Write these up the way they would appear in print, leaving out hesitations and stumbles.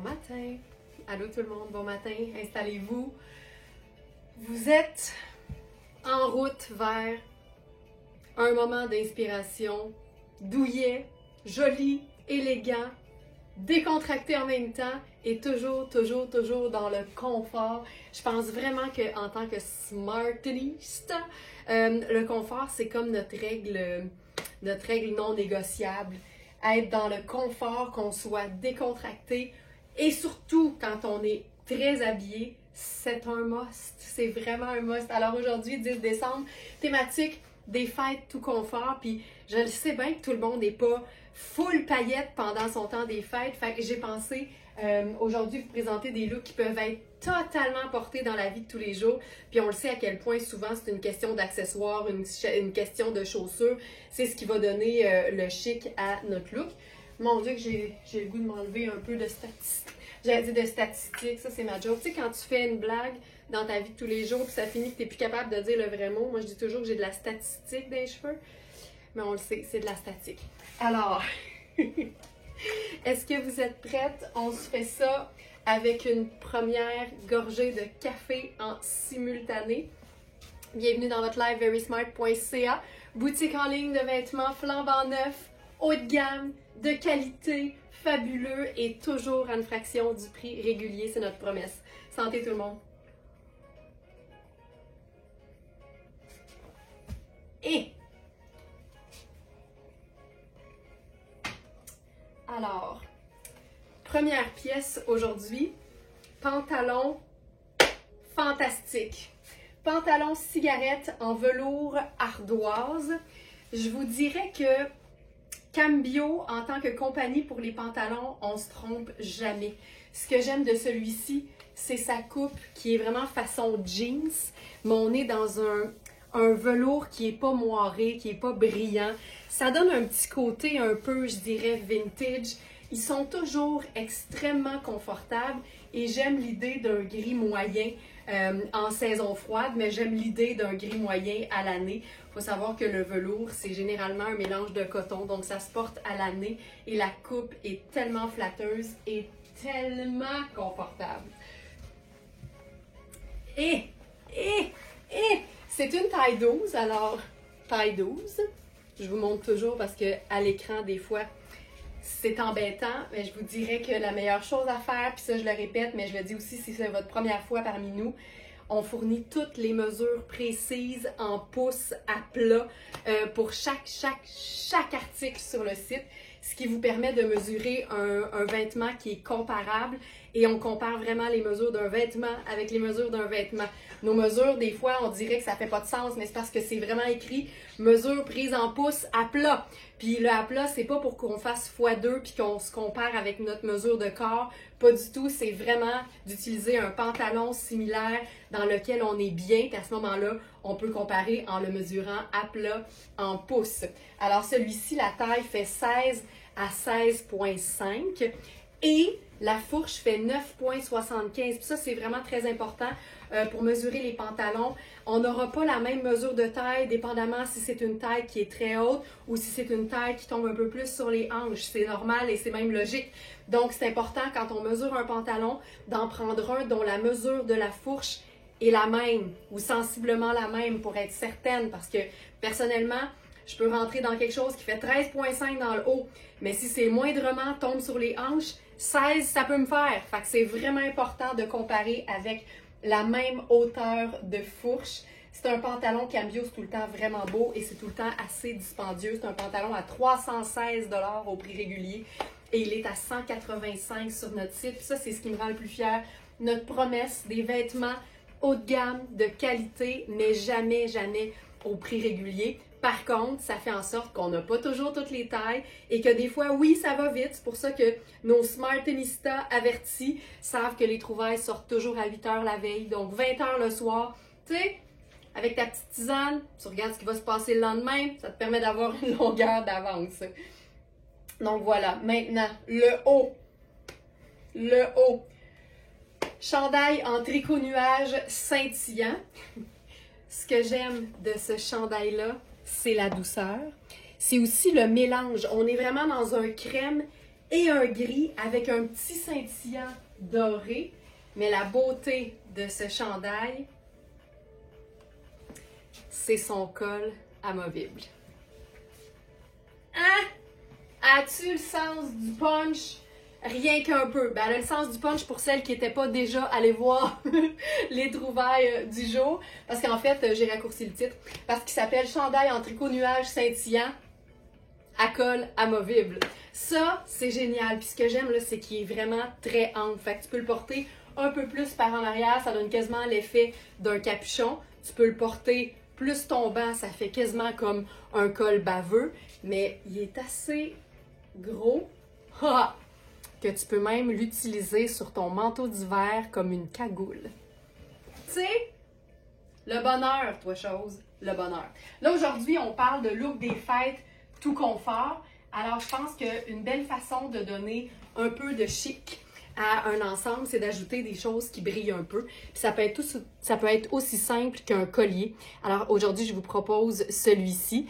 matin. Allô tout le monde, bon matin. Installez-vous. Vous êtes en route vers un moment d'inspiration douillet, joli, élégant, décontracté en même temps et toujours dans le confort. Je pense vraiment qu'en tant que smarteniste, le confort, c'est comme notre règle non négociable. Être dans le confort, qu'on soit décontracté et surtout quand on est très habillé, c'est un must. C'est vraiment un must. Alors aujourd'hui, 10 décembre, thématique des fêtes tout confort. Puis je le sais bien que tout le monde n'est pas full paillettes pendant son temps des fêtes. Fait que j'ai pensé aujourd'hui vous présenter des looks qui peuvent être totalement portés dans la vie de tous les jours. Puis on le sait à quel point souvent c'est une question d'accessoires, une question de chaussures. C'est ce qui va donner le chic à notre look. Mon Dieu que j'ai le goût de m'enlever un peu de statistiques. J'allais dire de statistiques, ça c'est ma joke. Tu sais, quand tu fais une blague dans ta vie de tous les jours puis ça finit que tu n'es plus capable de dire le vrai mot, moi je dis toujours que j'ai de la statistique dans les cheveux. Mais on le sait, c'est de la statique. Alors, est-ce que vous êtes prêtes? On se fait ça avec une première gorgée de café en simultané. Bienvenue dans votre live verysmart.ca, boutique en ligne de vêtements flambant neufs, haut de gamme, de qualité, fabuleux et toujours à une fraction du prix régulier, c'est notre promesse. Santé tout le monde! Et alors, première pièce aujourd'hui, pantalon fantastique. Pantalon cigarette en velours ardoise. Je vous dirais que Cambio, en tant que compagnie pour les pantalons, on se trompe jamais. Ce que j'aime de celui-ci, c'est sa coupe qui est vraiment façon jeans, mais on est dans un velours qui n'est pas moiré, qui n'est pas brillant. Ça donne un petit côté un peu, je dirais, vintage. Ils sont toujours extrêmement confortables et j'aime l'idée d'un gris moyen en saison froide, mais j'aime l'idée d'un gris moyen à l'année. Il faut savoir que le velours, c'est généralement un mélange de coton, donc ça se porte à l'année et la coupe est tellement flatteuse et tellement confortable. Et c'est une taille 12, alors taille 12, je vous montre toujours parce qu'à l'écran, des fois, c'est embêtant, mais je vous dirais que la meilleure chose à faire, puis ça je le répète, mais je le dis aussi si c'est votre première fois parmi nous, on fournit toutes les mesures précises en pouces à plat pour chaque article sur le site, ce qui vous permet de mesurer un vêtement qui est comparable et on compare vraiment les mesures d'un vêtement avec les mesures d'un vêtement. Nos mesures, des fois, on dirait que ça fait pas de sens, mais c'est parce que c'est vraiment écrit mesure prise en pouces à plat. Puis le à plat, c'est pas pour qu'on fasse x2 puis qu'on se compare avec notre mesure de corps. Pas du tout, c'est vraiment d'utiliser un pantalon similaire dans lequel on est bien. Puis à ce moment-là, on peut comparer en le mesurant à plat en pouces. Alors celui-ci, la taille fait 16 à 16,5 et la fourche fait 9,75. Puis ça, c'est vraiment très important pour mesurer les pantalons. On n'aura pas la même mesure de taille, dépendamment si c'est une taille qui est très haute ou si c'est une taille qui tombe un peu plus sur les hanches. C'est normal et c'est même logique. Donc, c'est important quand on mesure un pantalon d'en prendre un dont la mesure de la fourche est la même ou sensiblement la même pour être certaine. Parce que, personnellement, je peux rentrer dans quelque chose qui fait 13,5 dans le haut, mais si c'est moindrement tombe sur les hanches, 16, ça peut me faire. Fait que c'est vraiment important de comparer avec la même hauteur de fourche. C'est un pantalon Cambio, c'est tout le temps vraiment beau et c'est tout le temps assez dispendieux. C'est un pantalon à 316 $ au prix régulier et il est à 185 sur notre site. Puis ça, c'est ce qui me rend le plus fier. Notre promesse, des vêtements haut de gamme, de qualité, mais jamais au prix régulier. Par contre, ça fait en sorte qu'on n'a pas toujours toutes les tailles et que des fois, oui, ça va vite. C'est pour ça que nos smartenistas avertis savent que les trouvailles sortent toujours à 8 h la veille. Donc, 20 h le soir, tu sais, avec ta petite tisane, tu regardes ce qui va se passer le lendemain. Ça te permet d'avoir une longueur d'avance. Donc, voilà. Maintenant, le haut. Le haut. Chandail en tricot nuage scintillant. Ce que j'aime de ce chandail-là, c'est la douceur. C'est aussi le mélange. On est vraiment dans un crème et un gris avec un petit scintillant doré. Mais la beauté de ce chandail, c'est son col amovible. Hein? As-tu le sens du punch? Rien qu'un peu. Ben, elle a le sens du punch pour celles qui n'étaient pas déjà allées voir les trouvailles du jour. Parce qu'en fait, j'ai raccourci le titre. Parce qu'il s'appelle Chandail en tricot nuage scintillant à col amovible. Ça, c'est génial. Puis ce que j'aime, là, c'est qu'il est vraiment très ample. Fait que tu peux le porter un peu plus par en arrière. Ça donne quasiment l'effet d'un capuchon. Tu peux le porter plus tombant. Ça fait quasiment comme un col baveux. Mais il est assez gros. Que tu peux même l'utiliser sur ton manteau d'hiver comme une cagoule. Tu sais, le bonheur, toi chose, le bonheur. Là, aujourd'hui, on parle de look des fêtes tout confort. Alors, je pense qu'une belle façon de donner un peu de chic à un ensemble, c'est d'ajouter des choses qui brillent un peu. Puis ça peut être aussi simple qu'un collier. Alors, aujourd'hui, je vous propose celui-ci.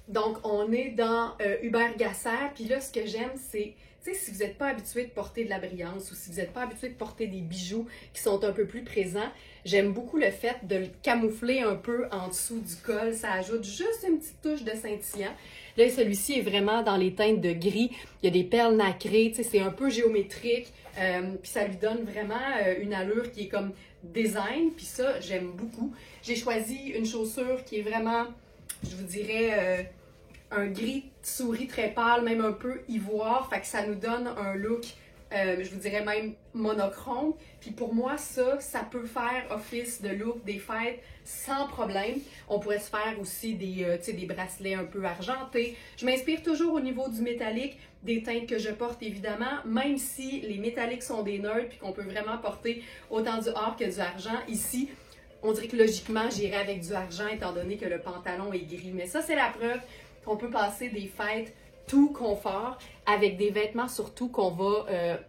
Donc, on est dans Hubert Gasser. Puis là, ce que j'aime, c'est, tu sais, si vous n'êtes pas habitué de porter de la brillance ou si vous n'êtes pas habitué de porter des bijoux qui sont un peu plus présents, j'aime beaucoup le fait de le camoufler un peu en dessous du col. Ça ajoute juste une petite touche de scintillant. Là, celui-ci est vraiment dans les teintes de gris. Il y a des perles nacrées, tu sais, c'est un peu géométrique. Puis ça lui donne vraiment une allure qui est comme design. Puis ça, j'aime beaucoup. J'ai choisi une chaussure qui est vraiment, je vous dirais, un gris souris très pâle, même un peu ivoire. Fait que ça nous donne un look, je vous dirais même monochrome. Puis pour moi, ça peut faire office de look des fêtes sans problème. On pourrait se faire aussi des bracelets un peu argentés. Je m'inspire toujours au niveau du métallique, des teintes que je porte évidemment, même si les métalliques sont des neutres puis qu'on peut vraiment porter autant du or que du argent. Ici, on dirait que logiquement, j'irais avec du argent étant donné que le pantalon est gris. Mais ça, c'est la preuve qu'on peut passer des fêtes tout confort avec des vêtements surtout qu'on va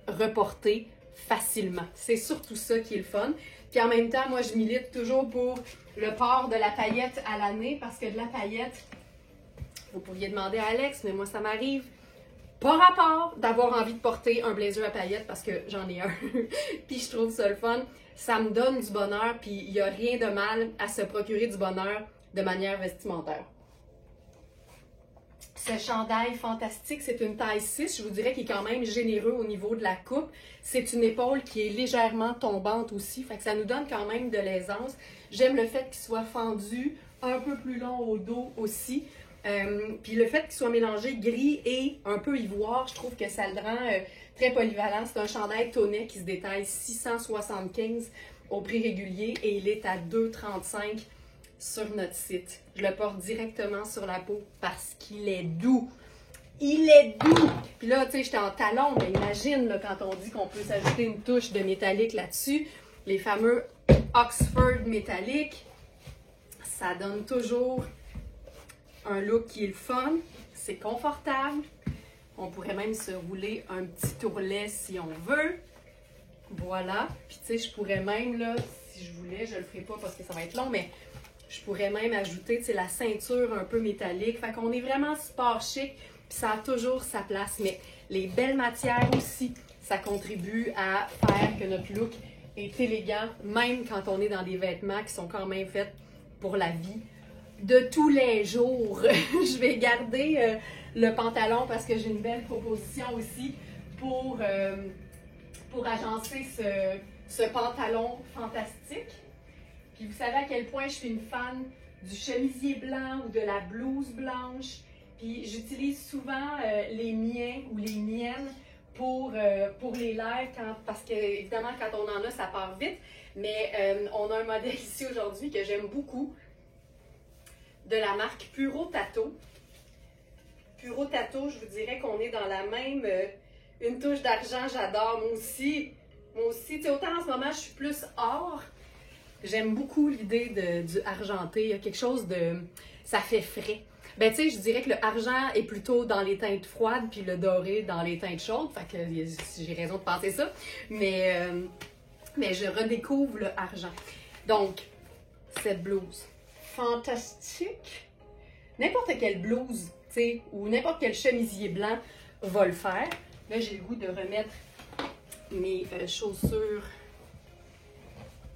reporter facilement. C'est surtout ça qui est le fun. Puis en même temps, moi, je milite toujours pour le port de la paillette à l'année parce que de la paillette, vous pourriez demander à Alex, mais moi, ça m'arrive pas rapport d'avoir envie de porter un blazer à paillettes parce que j'en ai un. Puis je trouve ça le fun. Ça me donne du bonheur, puis il n'y a rien de mal à se procurer du bonheur de manière vestimentaire. Ce chandail fantastique, c'est une taille 6, je vous dirais qu'il est quand même généreux au niveau de la coupe. C'est une épaule qui est légèrement tombante aussi, fait que ça nous donne quand même de l'aisance. J'aime le fait qu'il soit fendu, un peu plus long au dos aussi. Puis le fait qu'il soit mélangé gris et un peu ivoire, je trouve que ça le rend très polyvalent. C'est un chandail tonnet qui se détaille 675 au prix régulier et il est à 2,35 sur notre site. Je le porte directement sur la peau parce qu'il est doux. Il est doux! Puis là, tu sais, j'étais en talon, mais imagine là, quand on dit qu'on peut s'ajouter une touche de métallique là-dessus. Les fameux Oxford métalliques, ça donne toujours un look qui est le fun. C'est confortable. On pourrait même se rouler un petit ourlet si on veut. Voilà. Puis tu sais, je pourrais même, là, si je voulais, je le ferai pas parce que ça va être long, mais je pourrais même ajouter, tu sais, la ceinture un peu métallique. Fait qu'on est vraiment sport chic, puis ça a toujours sa place. Mais les belles matières aussi, ça contribue à faire que notre look est élégant, même quand on est dans des vêtements qui sont quand même faits pour la vie de tous les jours. Je vais garder le pantalon parce que j'ai une belle proposition aussi pour agencer ce pantalon fantastique. Puis vous savez à quel point je suis une fan du chemisier blanc ou de la blouse blanche. Puis j'utilise souvent les miens ou les miennes pour les lives parce que évidemment quand on en a ça part vite. Mais on a un modèle ici aujourd'hui que j'aime beaucoup de la marque Puro Tato. Puro Tato, je vous dirais qu'on est dans la même une touche d'argent, j'adore. Moi aussi, tu sais, autant en ce moment je suis plus or. J'aime beaucoup l'idée du argenté. Il y a quelque chose de... ça fait frais. Ben, tu sais, je dirais que le argent est plutôt dans les teintes froides, puis le doré dans les teintes chaudes. Fait que j'ai raison de penser ça. Mais je redécouvre le argent. Donc, cette blouse, fantastique. N'importe quelle blouse, tu sais, ou n'importe quel chemisier blanc va le faire. Là, j'ai le goût de remettre mes chaussures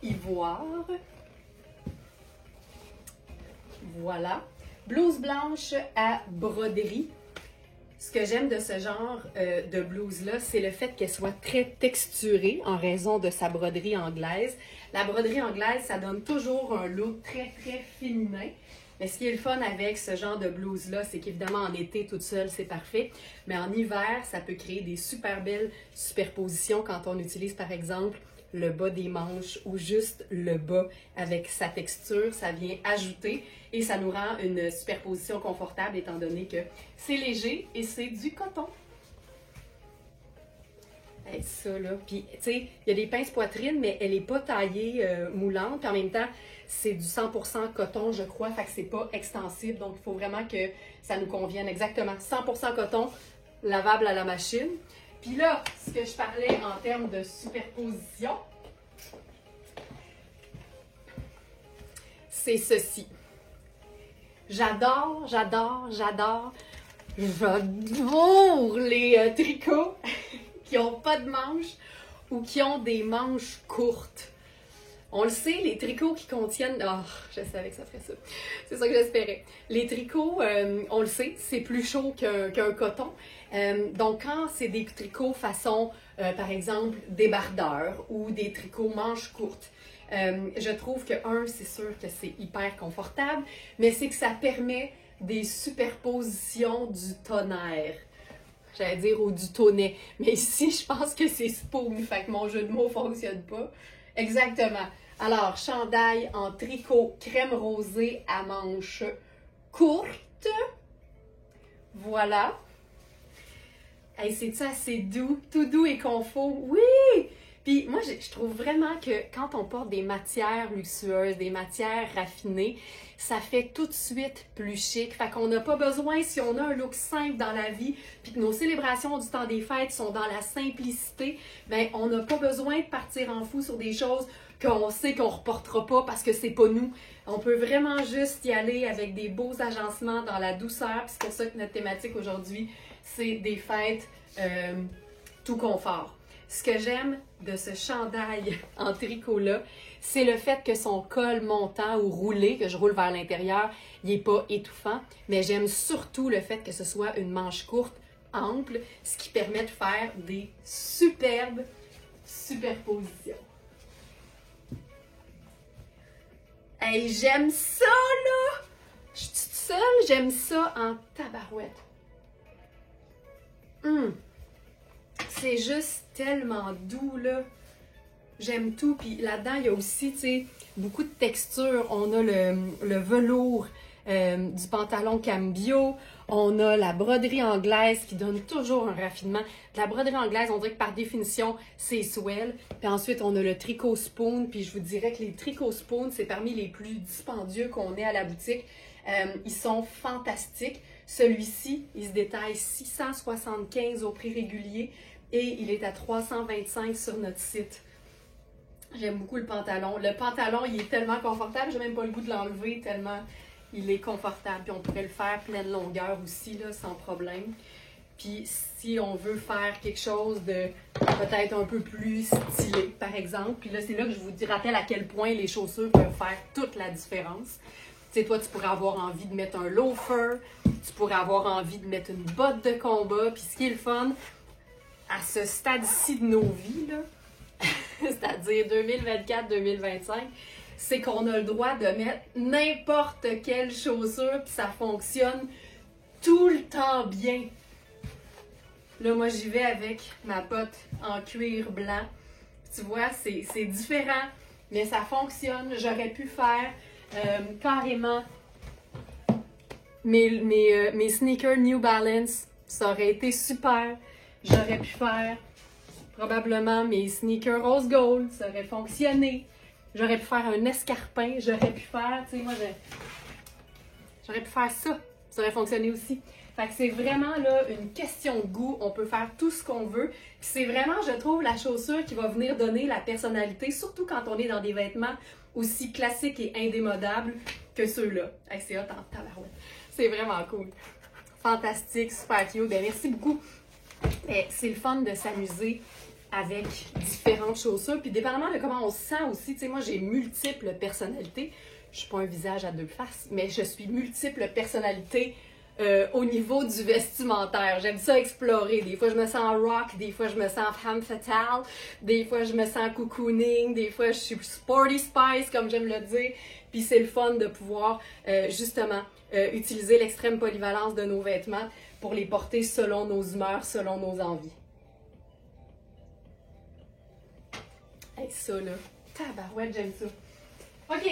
ivoire. Voilà. Blouse blanche à broderie. Ce que j'aime de ce genre de blouse-là, c'est le fait qu'elle soit très texturée en raison de sa broderie anglaise. La broderie anglaise, ça donne toujours un look très, très féminin. Mais ce qui est le fun avec ce genre de blouse-là, c'est qu'évidemment, en été, toute seule, c'est parfait. Mais en hiver, ça peut créer des super belles superpositions quand on utilise, par exemple, le bas des manches ou juste le bas avec sa texture. Ça vient ajouter et ça nous rend une superposition confortable étant donné que c'est léger et c'est du coton. Hey, ça là, puis tu sais, il y a des pinces poitrine, mais elle n'est pas taillée moulante, puis en même temps, c'est du 100% coton, je crois, fait que c'est pas extensible, donc il faut vraiment que ça nous convienne exactement. 100% coton, lavable à la machine. Puis là, ce que je parlais en termes de superposition, c'est ceci. J'adore les tricots qui n'ont pas de manches ou qui ont des manches courtes. On le sait, les tricots qui contiennent... Oh, je savais que ça ferait ça. C'est ça que j'espérais. Les tricots, on le sait, c'est plus chaud qu'un coton. Donc, quand c'est des tricots façon, par exemple, débardeur ou des tricots manches courtes, je trouve que, c'est sûr que c'est hyper confortable, mais c'est que ça permet des superpositions du tonnerre. J'allais dire ou du tonnet. Mais ici, je pense que c'est spoon, fait que mon jeu de mots ne fonctionne pas. Exactement. Alors, chandail en tricot crème rosée à manches courtes. Voilà. Hey, c'est-tu assez doux? Tout doux et confort. Oui! Puis moi, je trouve vraiment que quand on porte des matières luxueuses, des matières raffinées, ça fait tout de suite plus chic. Fait qu'on n'a pas besoin, si on a un look simple dans la vie, puis que nos célébrations du temps des fêtes sont dans la simplicité, bien, on n'a pas besoin de partir en fou sur des choses qu'on sait qu'on ne reportera pas parce que c'est pas nous. On peut vraiment juste y aller avec des beaux agencements dans la douceur. Puis c'est pour ça que notre thématique aujourd'hui, c'est des fêtes tout confort. Ce que j'aime de ce chandail en tricot-là, c'est le fait que son col montant ou roulé, que je roule vers l'intérieur, il n'est pas étouffant. Mais j'aime surtout le fait que ce soit une manche courte, ample, ce qui permet de faire des superbes superpositions. Hey, j'aime ça, là! Je suis toute seule, j'aime ça en tabarouette. C'est juste tellement doux, là. J'aime tout. Puis là-dedans, il y a aussi, tu sais, beaucoup de texture. On a le velours du pantalon cambio. On a la broderie anglaise qui donne toujours un raffinement. La broderie anglaise, on dirait que par définition, c'est swell. Puis ensuite, on a le tricot spoon. Puis je vous dirais que les tricots spoon, c'est parmi les plus dispendieux qu'on ait à la boutique. Ils sont fantastiques. Celui-ci, il se détaille 675 au prix régulier et il est à 325 sur notre site. J'aime beaucoup le pantalon. Le pantalon, il est tellement confortable, j'ai même pas le goût de l'enlever tellement il est confortable. Puis on pourrait le faire pleine longueur aussi, là, sans problème. Puis si on veut faire quelque chose de peut-être un peu plus stylé, par exemple, puis là, c'est là que je vous rappelle à quel point les chaussures peuvent faire toute la différence. Tu sais, toi, tu pourrais avoir envie de mettre un loafer, tu pourrais avoir envie de mettre une botte de combat. Puis ce qui est le fun, à ce stade-ci de nos vies, là, c'est-à-dire 2024-2025, c'est qu'on a le droit de mettre n'importe quelle chaussure, puis ça fonctionne tout le temps bien. Là, moi, j'y vais avec ma botte en cuir blanc. Tu vois, c'est différent, mais ça fonctionne. J'aurais pu faire carrément mes sneakers New Balance. Ça aurait été super. J'aurais pu faire probablement mes sneakers rose gold. Ça aurait fonctionné. J'aurais pu faire un escarpin. J'aurais pu faire, tu sais, moi, j'aurais pu faire ça. Ça aurait fonctionné aussi. Fait que c'est vraiment là une question de goût. On peut faire tout ce qu'on veut. Puis c'est vraiment, je trouve, la chaussure qui va venir donner la personnalité, surtout quand on est dans des vêtements aussi classiques et indémodables que ceux-là. Hey, c'est hot en tabarouette. C'est vraiment cool. Fantastique, super cute. Ben, merci beaucoup Mais c'est le fun de s'amuser avec différentes chaussures. Puis dépendamment de comment on se sent aussi, tu sais, moi j'ai multiples personnalités. Je suis pas un visage à deux faces, mais je suis multiples personnalités au niveau du vestimentaire. J'aime ça explorer. Des fois je me sens rock, des fois je me sens femme fatale, des fois je me sens cocooning, des fois je suis sporty spice comme j'aime le dire. Puis c'est le fun de pouvoir justement utiliser l'extrême polyvalence de nos vêtements pour les porter selon nos humeurs, selon nos envies. Hey, ça là, tabarouette, j'aime ça. OK.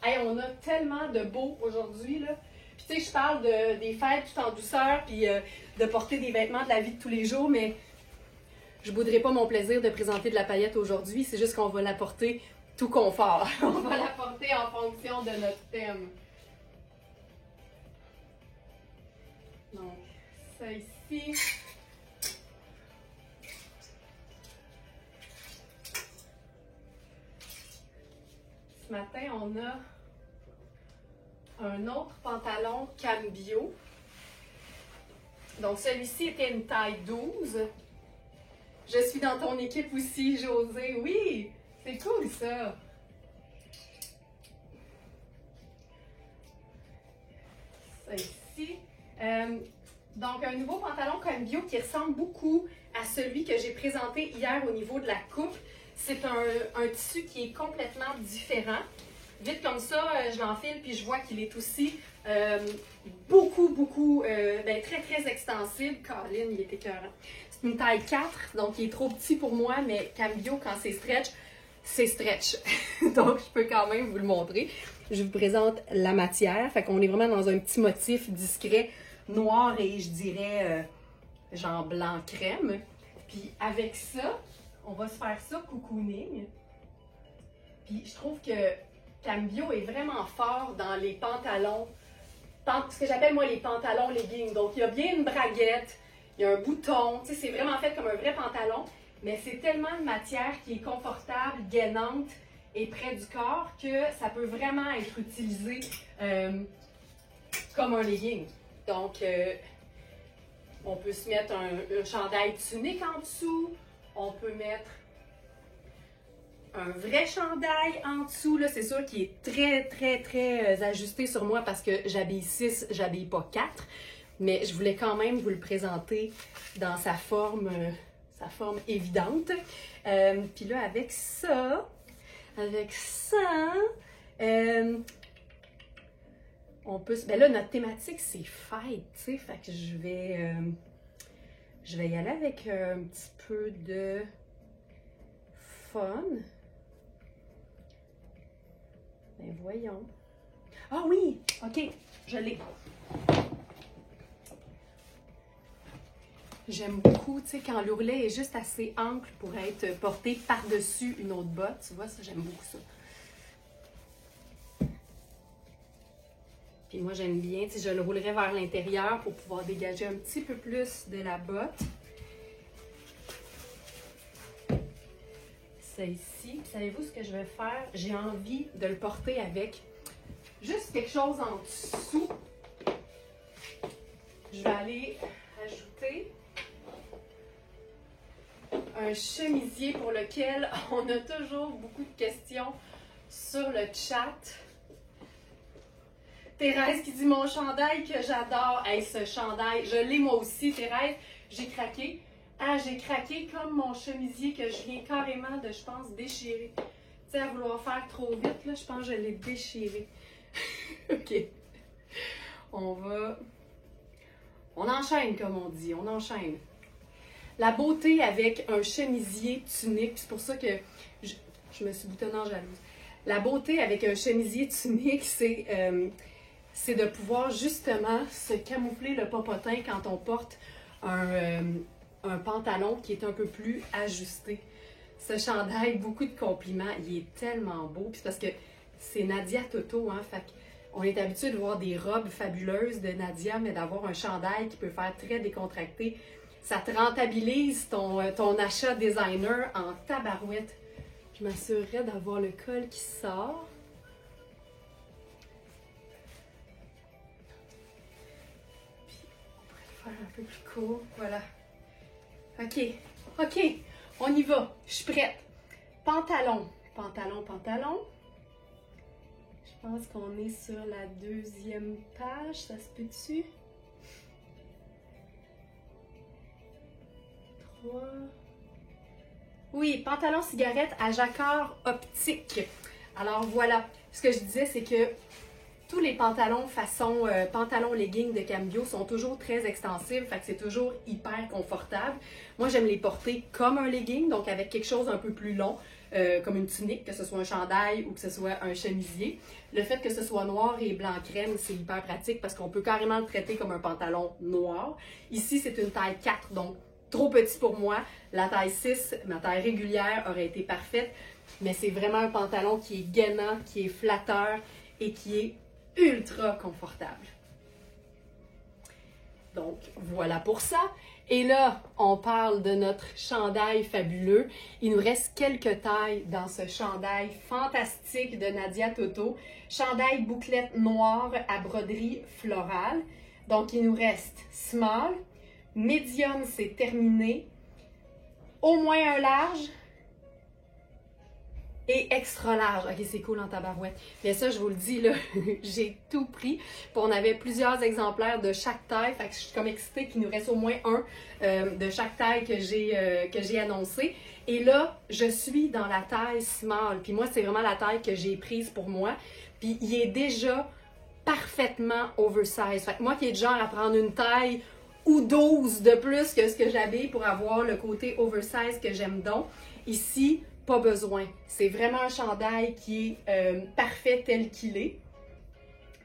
Hey, on a tellement de beau aujourd'hui, là. Puis tu sais, je parle des fêtes tout en douceur, puis de porter des vêtements de la vie de tous les jours, mais je ne bouderai pas mon plaisir de présenter de la paillette aujourd'hui, c'est juste qu'on va la porter tout confort. On va la porter en fonction de notre thème. Donc, ça ici. Ce matin, on a un autre pantalon Cambio. Donc, celui-ci était une taille 12. Je suis dans ton équipe aussi, José. Oui, c'est cool ça. Ça ici. Donc, un nouveau pantalon Cambio qui ressemble beaucoup à celui que j'ai présenté hier au niveau de la coupe. C'est un tissu qui est complètement différent. Vite comme ça, je l'enfile puis je vois qu'il est aussi beaucoup, très, très extensible. Colin, il est écœurant. C'est une taille 4, donc il est trop petit pour moi, mais Cambio, quand c'est stretch. Donc, je peux quand même vous le montrer. Je vous présente la matière. Fait qu'on est vraiment dans un petit motif discret, noir et je dirais genre blanc crème. Puis avec ça, on va se faire ça cocooning. Puis je trouve que Cambio est vraiment fort dans les pantalons, ce que j'appelle moi les pantalons leggings. Donc il y a bien une braguette, il y a un bouton, tu sais, c'est vraiment fait comme un vrai pantalon, mais c'est tellement de matière qui est confortable, gainante et près du corps que ça peut vraiment être utilisé comme un legging. Donc on peut se mettre un chandail tunique en dessous, on peut mettre un vrai chandail en dessous, là, c'est sûr qu'il est très, très, très ajusté sur moi parce que j'habille 6, j'habille pas 4. Mais je voulais quand même vous le présenter dans sa forme évidente. Puis là, avec ça, on peut... Ben là, notre thématique, c'est fête, tu sais. Fait que je vais y aller avec un petit peu de fun. Ben voyons. Ah oui! OK, je l'ai. J'aime beaucoup, tu sais, quand l'ourlet est juste assez ample pour être porté par-dessus une autre botte. Tu vois, ça, j'aime beaucoup ça. Puis moi, j'aime bien, tu sais, je le roulerai vers l'intérieur pour pouvoir dégager un petit peu plus de la botte. Ça ici. Savez-vous ce que je vais faire? J'ai envie de le porter avec juste quelque chose en dessous. Je vais aller ajouter un chemisier pour lequel on a toujours beaucoup de questions sur le chat. Thérèse qui dit mon chandail que j'adore. Hey, ce chandail, je l'ai moi aussi, Thérèse. J'ai craqué. Ah, j'ai craqué comme mon chemisier que je viens carrément de, je pense, déchirer. Tu sais, à vouloir faire trop vite, là, je pense que je l'ai déchiré. OK. On enchaîne, comme on dit. On enchaîne. La beauté avec un chemisier tunique, c'est pour ça que je me suis boutonnant jalouse. La beauté avec un chemisier tunique, c'est de pouvoir justement se camoufler le popotin quand on porte un pantalon qui est un peu plus ajusté. Ce chandail, beaucoup de compliments, il est tellement beau. Puis parce que c'est Nadia Toto, hein, fait on est habitué de voir des robes fabuleuses de Nadia, mais d'avoir un chandail qui peut faire très décontracté. Ça te rentabilise ton achat designer en tabarouette. Je m'assurerais d'avoir le col qui sort. Puis, on pourrait le faire un peu plus court. Voilà. OK, OK, on y va. Je suis prête. Pantalon, pantalon, pantalon. Je pense qu'on est sur la deuxième page, ça se peut-tu? 3. Oui, pantalon cigarette à jacquard optique. Alors voilà, ce que je disais, c'est que tous les pantalons façon pantalon legging de Cambio sont toujours très extensifs, fait que c'est toujours hyper confortable. Moi, j'aime les porter comme un legging, donc avec quelque chose un peu plus long, comme une tunique, que ce soit un chandail ou que ce soit un chemisier. Le fait que ce soit noir et blanc crème, c'est hyper pratique parce qu'on peut carrément le traiter comme un pantalon noir. Ici, c'est une taille 4, donc trop petit pour moi. La taille 6, ma taille régulière, aurait été parfaite, mais c'est vraiment un pantalon qui est gainant, qui est flatteur et qui est ultra confortable. Donc, voilà pour ça. Et là, on parle de notre chandail fabuleux. Il nous reste quelques tailles dans ce chandail fantastique de Nadia Toto. Chandail bouclette noire à broderie florale. Donc, il nous reste small, medium, c'est terminé, au moins un large, et extra large. Ok, c'est cool en tabarouette. Mais ça, je vous le dis, là, j'ai tout pris. Puis on avait plusieurs exemplaires de chaque taille. Fait que je suis comme excitée qu'il nous reste au moins un de chaque taille que j'ai annoncé. Et là, je suis dans la taille small. Puis moi, c'est vraiment la taille que j'ai prise pour moi. Puis il est déjà parfaitement oversize. Fait que moi qui est du genre à prendre une taille ou 12 de plus que ce que j'avais pour avoir le côté oversize que j'aime donc, ici, pas besoin. C'est vraiment un chandail qui est parfait tel qu'il est.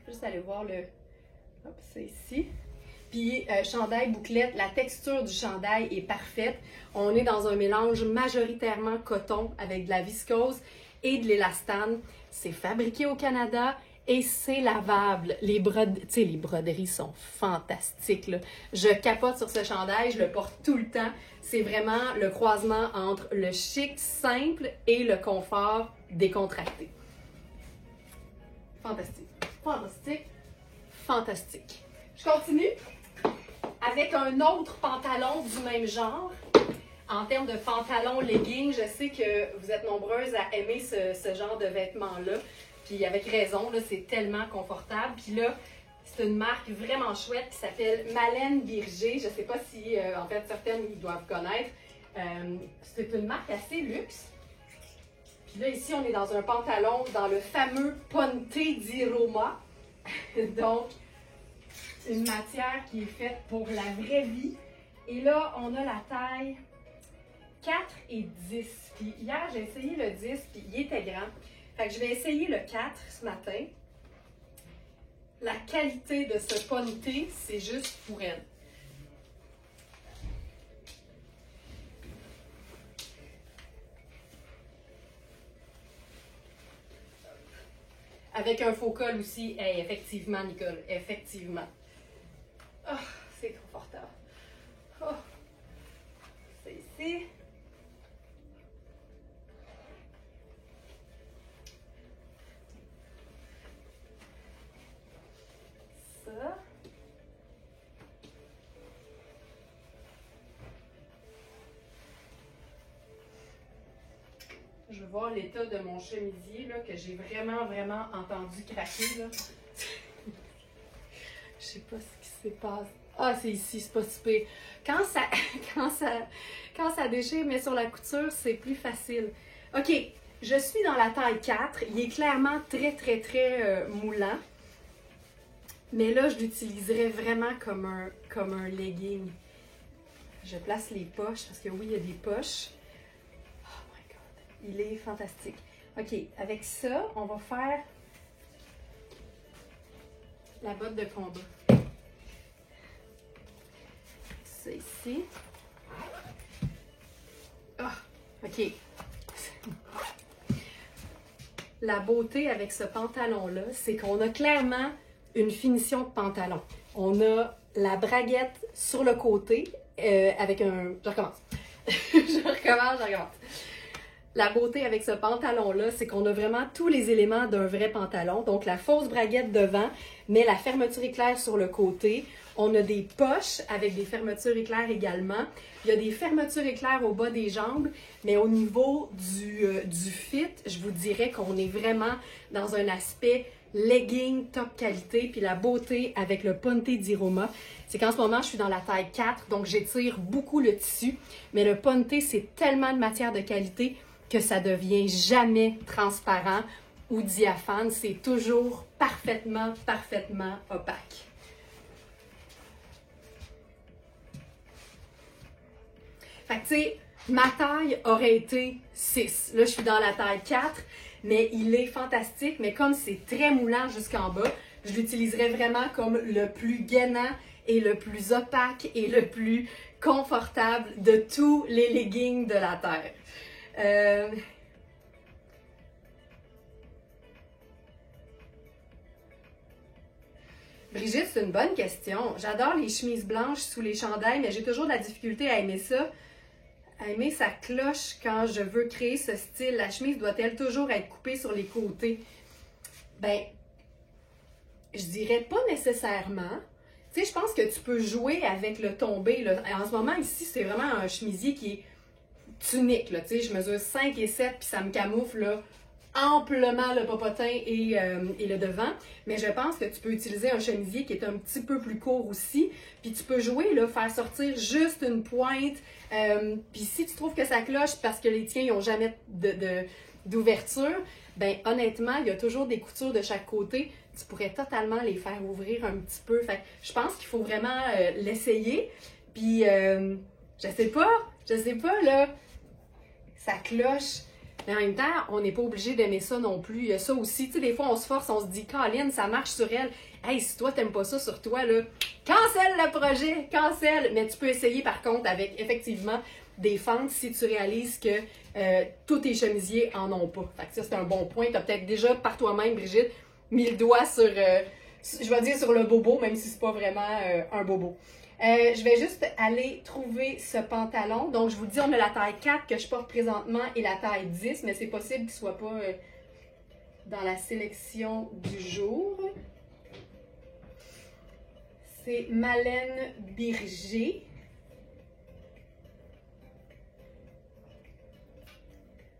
Juste aller voir le... Hop, c'est ici. Puis, chandail bouclette, la texture du chandail est parfaite. On est dans un mélange majoritairement coton avec de la viscose et de l'élastane. C'est fabriqué au Canada et c'est lavable. Les broderies sont fantastiques, là. Je capote sur ce chandail, je le porte tout le temps. C'est vraiment le croisement entre le chic simple et le confort décontracté. Fantastique, fantastique, fantastique. Je continue avec un autre pantalon du même genre. En termes de pantalon legging, je sais que vous êtes nombreuses à aimer ce genre de vêtements-là. Puis avec raison, là, c'est tellement confortable. Puis là, c'est une marque vraiment chouette qui s'appelle Malène Birger. Je ne sais pas si, en fait, certaines ils doivent connaître. C'est une marque assez luxe. Puis là, ici, on est dans un pantalon dans le fameux Ponte di Roma. Donc, une matière qui est faite pour la vraie vie. Et là, on a la taille 4 et 10. Puis hier, j'ai essayé le 10, puis il était grand. Fait que je vais essayer le 4 ce matin. La qualité de ce ponte, c'est juste pour elle. Avec un faux col aussi. Hey, effectivement, Nicole, effectivement. Oh, c'est confortable. Oh, c'est ici. Ça. Je veux voir l'état de mon chemisier là, que j'ai vraiment entendu craquer. Là. Je sais pas ce qui se passe. Ah, c'est ici, c'est pas super. Quand ça déchire, mais sur la couture, c'est plus facile. OK, je suis dans la taille 4. Il est clairement très moulant. Mais là, je l'utiliserais vraiment comme un legging. Je place les poches, parce que oui, il y a des poches. Oh my God, il est fantastique. OK, avec ça, on va faire la botte de combat. C'est ici. Ah, OK. La beauté avec ce pantalon-là, c'est qu'on a clairement une finition de pantalon. On a la braguette sur le côté avec un... Je recommence. Je recommence. la beauté avec ce pantalon-là, c'est qu'on a vraiment tous les éléments d'un vrai pantalon. Donc, la fausse braguette devant, mais la fermeture éclair sur le côté. On a des poches avec des fermetures éclair également. Il y a des fermetures éclair au bas des jambes, mais au niveau du fit, je vous dirais qu'on est vraiment dans un aspect legging top qualité. Puis la beauté avec le Ponte di Roma, c'est qu'en ce moment, je suis dans la taille 4, donc j'étire beaucoup le tissu. Mais le Ponte, c'est tellement de matière de qualité que ça devient jamais transparent ou diaphane. C'est toujours parfaitement, parfaitement opaque. Fait que, tu sais, ma taille aurait été 6. Là, je suis dans la taille 4, mais il est fantastique. Mais comme c'est très moulant jusqu'en bas, je l'utiliserais vraiment comme le plus gainant et le plus opaque et le plus confortable de tous les leggings de la Terre. Brigitte, c'est une bonne question. J'adore les chemises blanches sous les chandails, mais j'ai toujours de la difficulté à aimer ça. À aimer sa cloche quand je veux créer ce style. La chemise doit-elle toujours être coupée sur les côtés? Ben, je dirais pas nécessairement. Tu sais, je pense que tu peux jouer avec le tombé, là. En ce moment, ici, c'est vraiment un chemisier qui est tunique, là. Tu sais, je mesure 5 et 7, puis ça me camoufle, là, amplement le popotin et le devant. Mais je pense que tu peux utiliser un chemisier qui est un petit peu plus court aussi. Puis tu peux jouer, là, faire sortir juste une pointe. Puis si tu trouves que ça cloche parce que les tiens, ils n'ont jamais d'ouverture, ben honnêtement, il y a toujours des coutures de chaque côté. Tu pourrais totalement les faire ouvrir un petit peu. Fait que je pense qu'il faut vraiment l'essayer. Puis je sais pas, là, ça cloche. Mais en même temps, on n'est pas obligé d'aimer ça non plus. Il y a ça aussi. Tu sais, des fois, on se force, on se dit, Colin, ça marche sur elle. Hey, si toi, t'aimes pas ça sur toi, là, cancelle le projet, cancelle. Mais tu peux essayer, par contre, avec effectivement des fentes si tu réalises que tous tes chemisiers en ont pas. Fait que ça, c'est un bon point. Tu as peut-être déjà, par toi-même, Brigitte, mis le doigt sur, je vais dire sur le bobo, même si c'est pas vraiment un bobo. Je vais juste aller trouver ce pantalon. Donc, je vous dis, on a la taille 4 que je porte présentement et la taille 10, mais c'est possible qu'il ne soit pas dans la sélection du jour. C'est Malène Birger.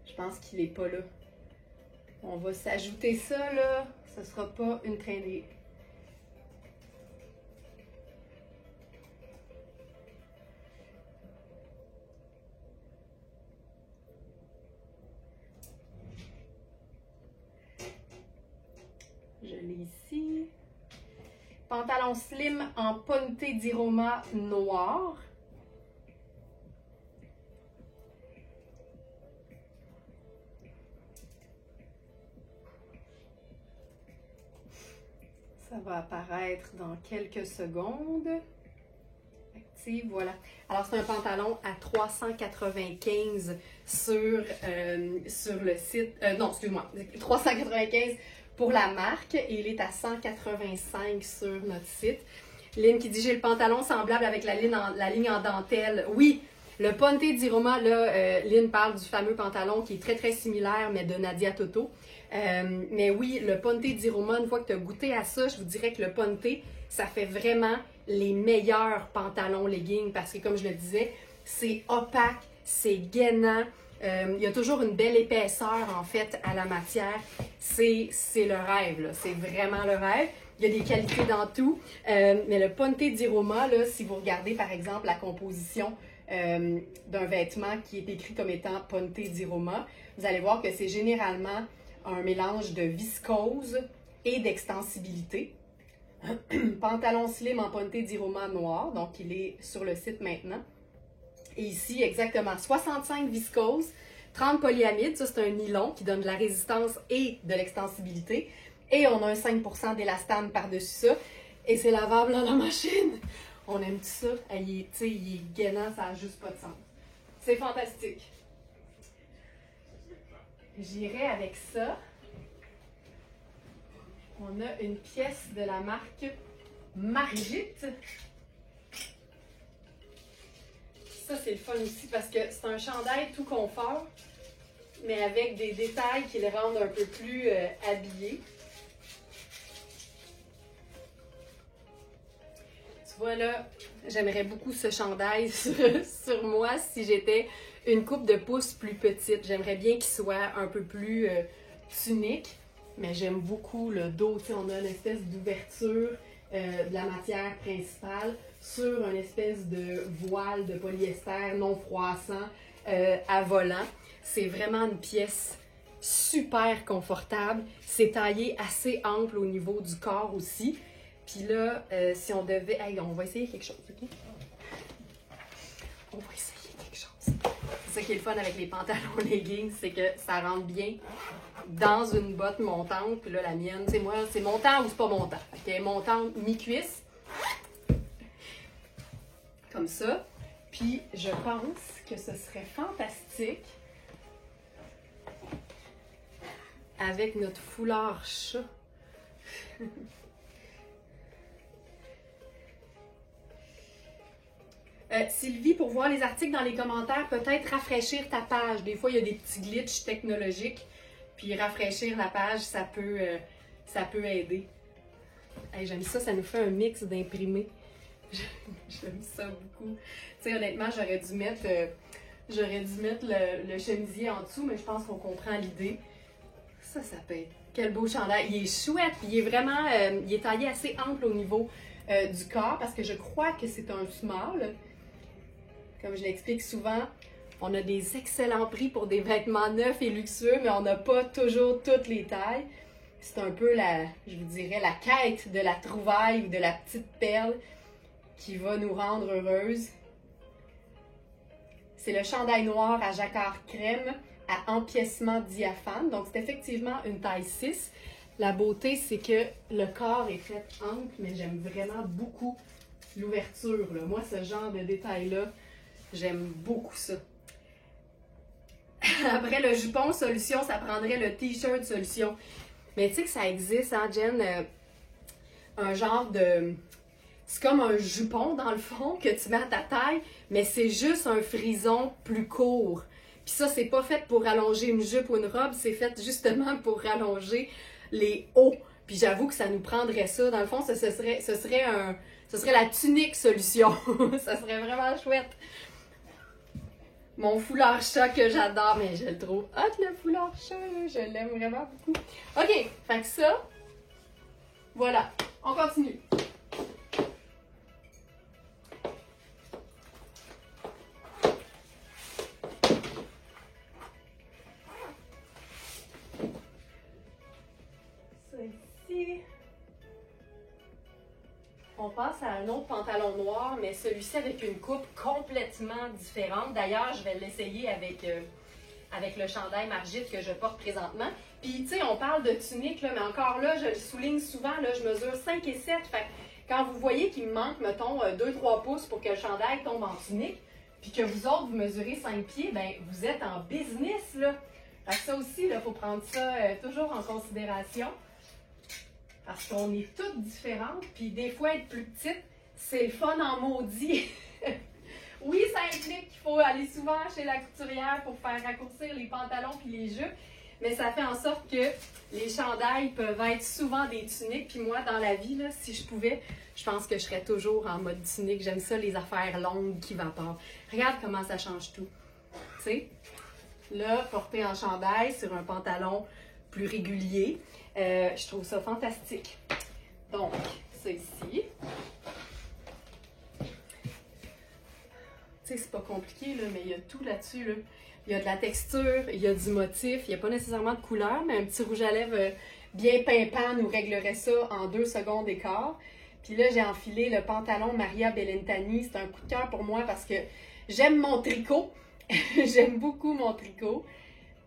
Je pense qu'il n'est pas là. On va s'ajouter ça, là. Ce ne sera pas une traînée. Je l'ai ici. Pantalon slim en Ponte di Roma noir. Ça va apparaître dans quelques secondes. Active, voilà. Alors, c'est un pantalon à 395 sur le site. Non, excuse-moi. 395 pour la marque et il est à 185 sur notre site. Lynn qui dit, j'ai le pantalon semblable avec la ligne en dentelle. Oui, le Ponte di Roma, là, Lynn parle du fameux pantalon qui est très, très similaire, mais de Nadia Toto. Mais oui, le Ponte di Roma, une fois que tu as goûté à ça, je vous dirais que le Ponte, ça fait vraiment les meilleurs pantalons leggings parce que, comme je le disais, c'est opaque, c'est gainant. Il y a toujours une belle épaisseur, en fait, à la matière. C'est le rêve, là. C'est vraiment le rêve. Il y a des qualités dans tout. Mais le Ponte di Roma, là, si vous regardez, par exemple, la composition d'un vêtement qui est écrit comme étant Ponte di Roma, vous allez voir que c'est généralement un mélange de viscose et d'extensibilité. Pantalon slim en Ponte di Roma noir, donc il est sur le site maintenant. Et ici, exactement, 65 viscose, 30 polyamide, ça c'est un nylon qui donne de la résistance et de l'extensibilité. Et on a un 5% d'élastane par-dessus ça. Et c'est lavable dans la machine. On aime tout ça. Il est gainant, ça n'a juste pas de sens. C'est fantastique. J'irai avec ça. On a une pièce de la marque Margit. Ça, c'est le fun aussi parce que c'est un chandail tout confort. mais avec des détails qui les rendent un peu plus habillés. Tu vois là, j'aimerais beaucoup ce chandail sur moi si j'étais une coupe de pouces plus petite. J'aimerais bien qu'il soit un peu plus tunique, mais j'aime beaucoup le dos. Tu sais, on a une espèce d'ouverture de la matière principale sur une espèce de voile de polyester non froissant à volant. C'est vraiment une pièce super confortable. C'est taillé assez ample au niveau du corps aussi. Puis là, si on devait... Hey, on va essayer quelque chose, OK? On va essayer quelque chose. C'est ça qui est le fun avec les pantalons leggings, c'est que ça rentre bien dans une botte montante. Puis là, la mienne, tu sais, moi, c'est montant ou c'est pas montant. Elle est montante mi-cuisse. Comme ça. Puis je pense que ce serait fantastique avec notre foulard chat. Sylvie, pour voir les articles dans les commentaires, peut-être rafraîchir ta page. Des fois, il y a des petits glitches technologiques. Puis rafraîchir la page, ça peut aider. Hey, j'aime ça, ça nous fait un mix d'imprimés. J'aime ça beaucoup. Tu sais, honnêtement, j'aurais dû mettre le chemisier en dessous, mais je pense qu'on comprend l'idée. Ça peut être... Quel beau chandail. Il est chouette, puis il est vraiment... il est taillé assez ample au niveau du corps, parce que je crois que c'est un small. Comme je l'explique souvent, on a des excellents prix pour des vêtements neufs et luxueux, mais on n'a pas toujours toutes les tailles. C'est un peu je vous dirais, la quête de la trouvaille ou de la petite perle qui va nous rendre heureuses. C'est le chandail noir à jacquard crème à empiècement diaphane. Donc, c'est effectivement une taille 6. La beauté, c'est que le corps est fait ample, mais j'aime vraiment beaucoup l'ouverture. Moi, ce genre de détail-là, j'aime beaucoup ça. Après, le jupon solution, ça prendrait le t-shirt solution. Mais tu sais que ça existe, hein, Jen? Un genre de... C'est comme un jupon, dans le fond, que tu mets à ta taille, mais c'est juste un frison plus court. Puis ça, c'est pas fait pour rallonger une jupe ou une robe, c'est fait justement pour rallonger les hauts. Puis j'avoue que ça nous prendrait ça. Dans le fond, ce serait la tunique solution. Ça serait vraiment chouette. Mon foulard chat que j'adore, mais je le trouve hot, le foulard chat, là. Je l'aime vraiment beaucoup. OK, fait que ça, voilà, on continue. Ça ici. On passe à un autre pantalon noir, mais celui-ci avec une coupe complètement différente. D'ailleurs, je vais l'essayer avec le chandail margite que je porte présentement. Puis, tu sais, on parle de tunique, là, mais encore là, je le souligne souvent, là, je mesure 5 et 7. Fait que quand vous voyez qu'il me manque, mettons, 2-3 pouces pour que le chandail tombe en tunique, puis que vous autres, vous mesurez 5 pieds, ben vous êtes en business, là. Fait que ça aussi, il faut prendre ça toujours en considération. Parce qu'on est toutes différentes, puis des fois, être plus petite, c'est le fun en maudit. Oui, ça implique qu'il faut aller souvent chez la couturière pour faire raccourcir les pantalons puis les jupes, mais ça fait en sorte que les chandails peuvent être souvent des tuniques. Puis moi, dans la vie, là, si je pouvais, je pense que je serais toujours en mode tunique. J'aime ça, les affaires longues qui vaporent. Regarde comment ça change tout. Tu sais, là, porter en chandail sur un pantalon plus régulier, je trouve ça fantastique. Donc, ça ici. Tu sais, c'est pas compliqué, là, mais il y a tout là-dessus, là. Il y a de la texture, il y a du motif, il n'y a pas nécessairement de couleur, mais un petit rouge à lèvres bien pimpant nous réglerait ça en 2 secondes et quart. Puis là, j'ai enfilé le pantalon Maria Bellentani. C'est un coup de cœur pour moi parce que j'aime mon tricot. J'aime beaucoup mon tricot.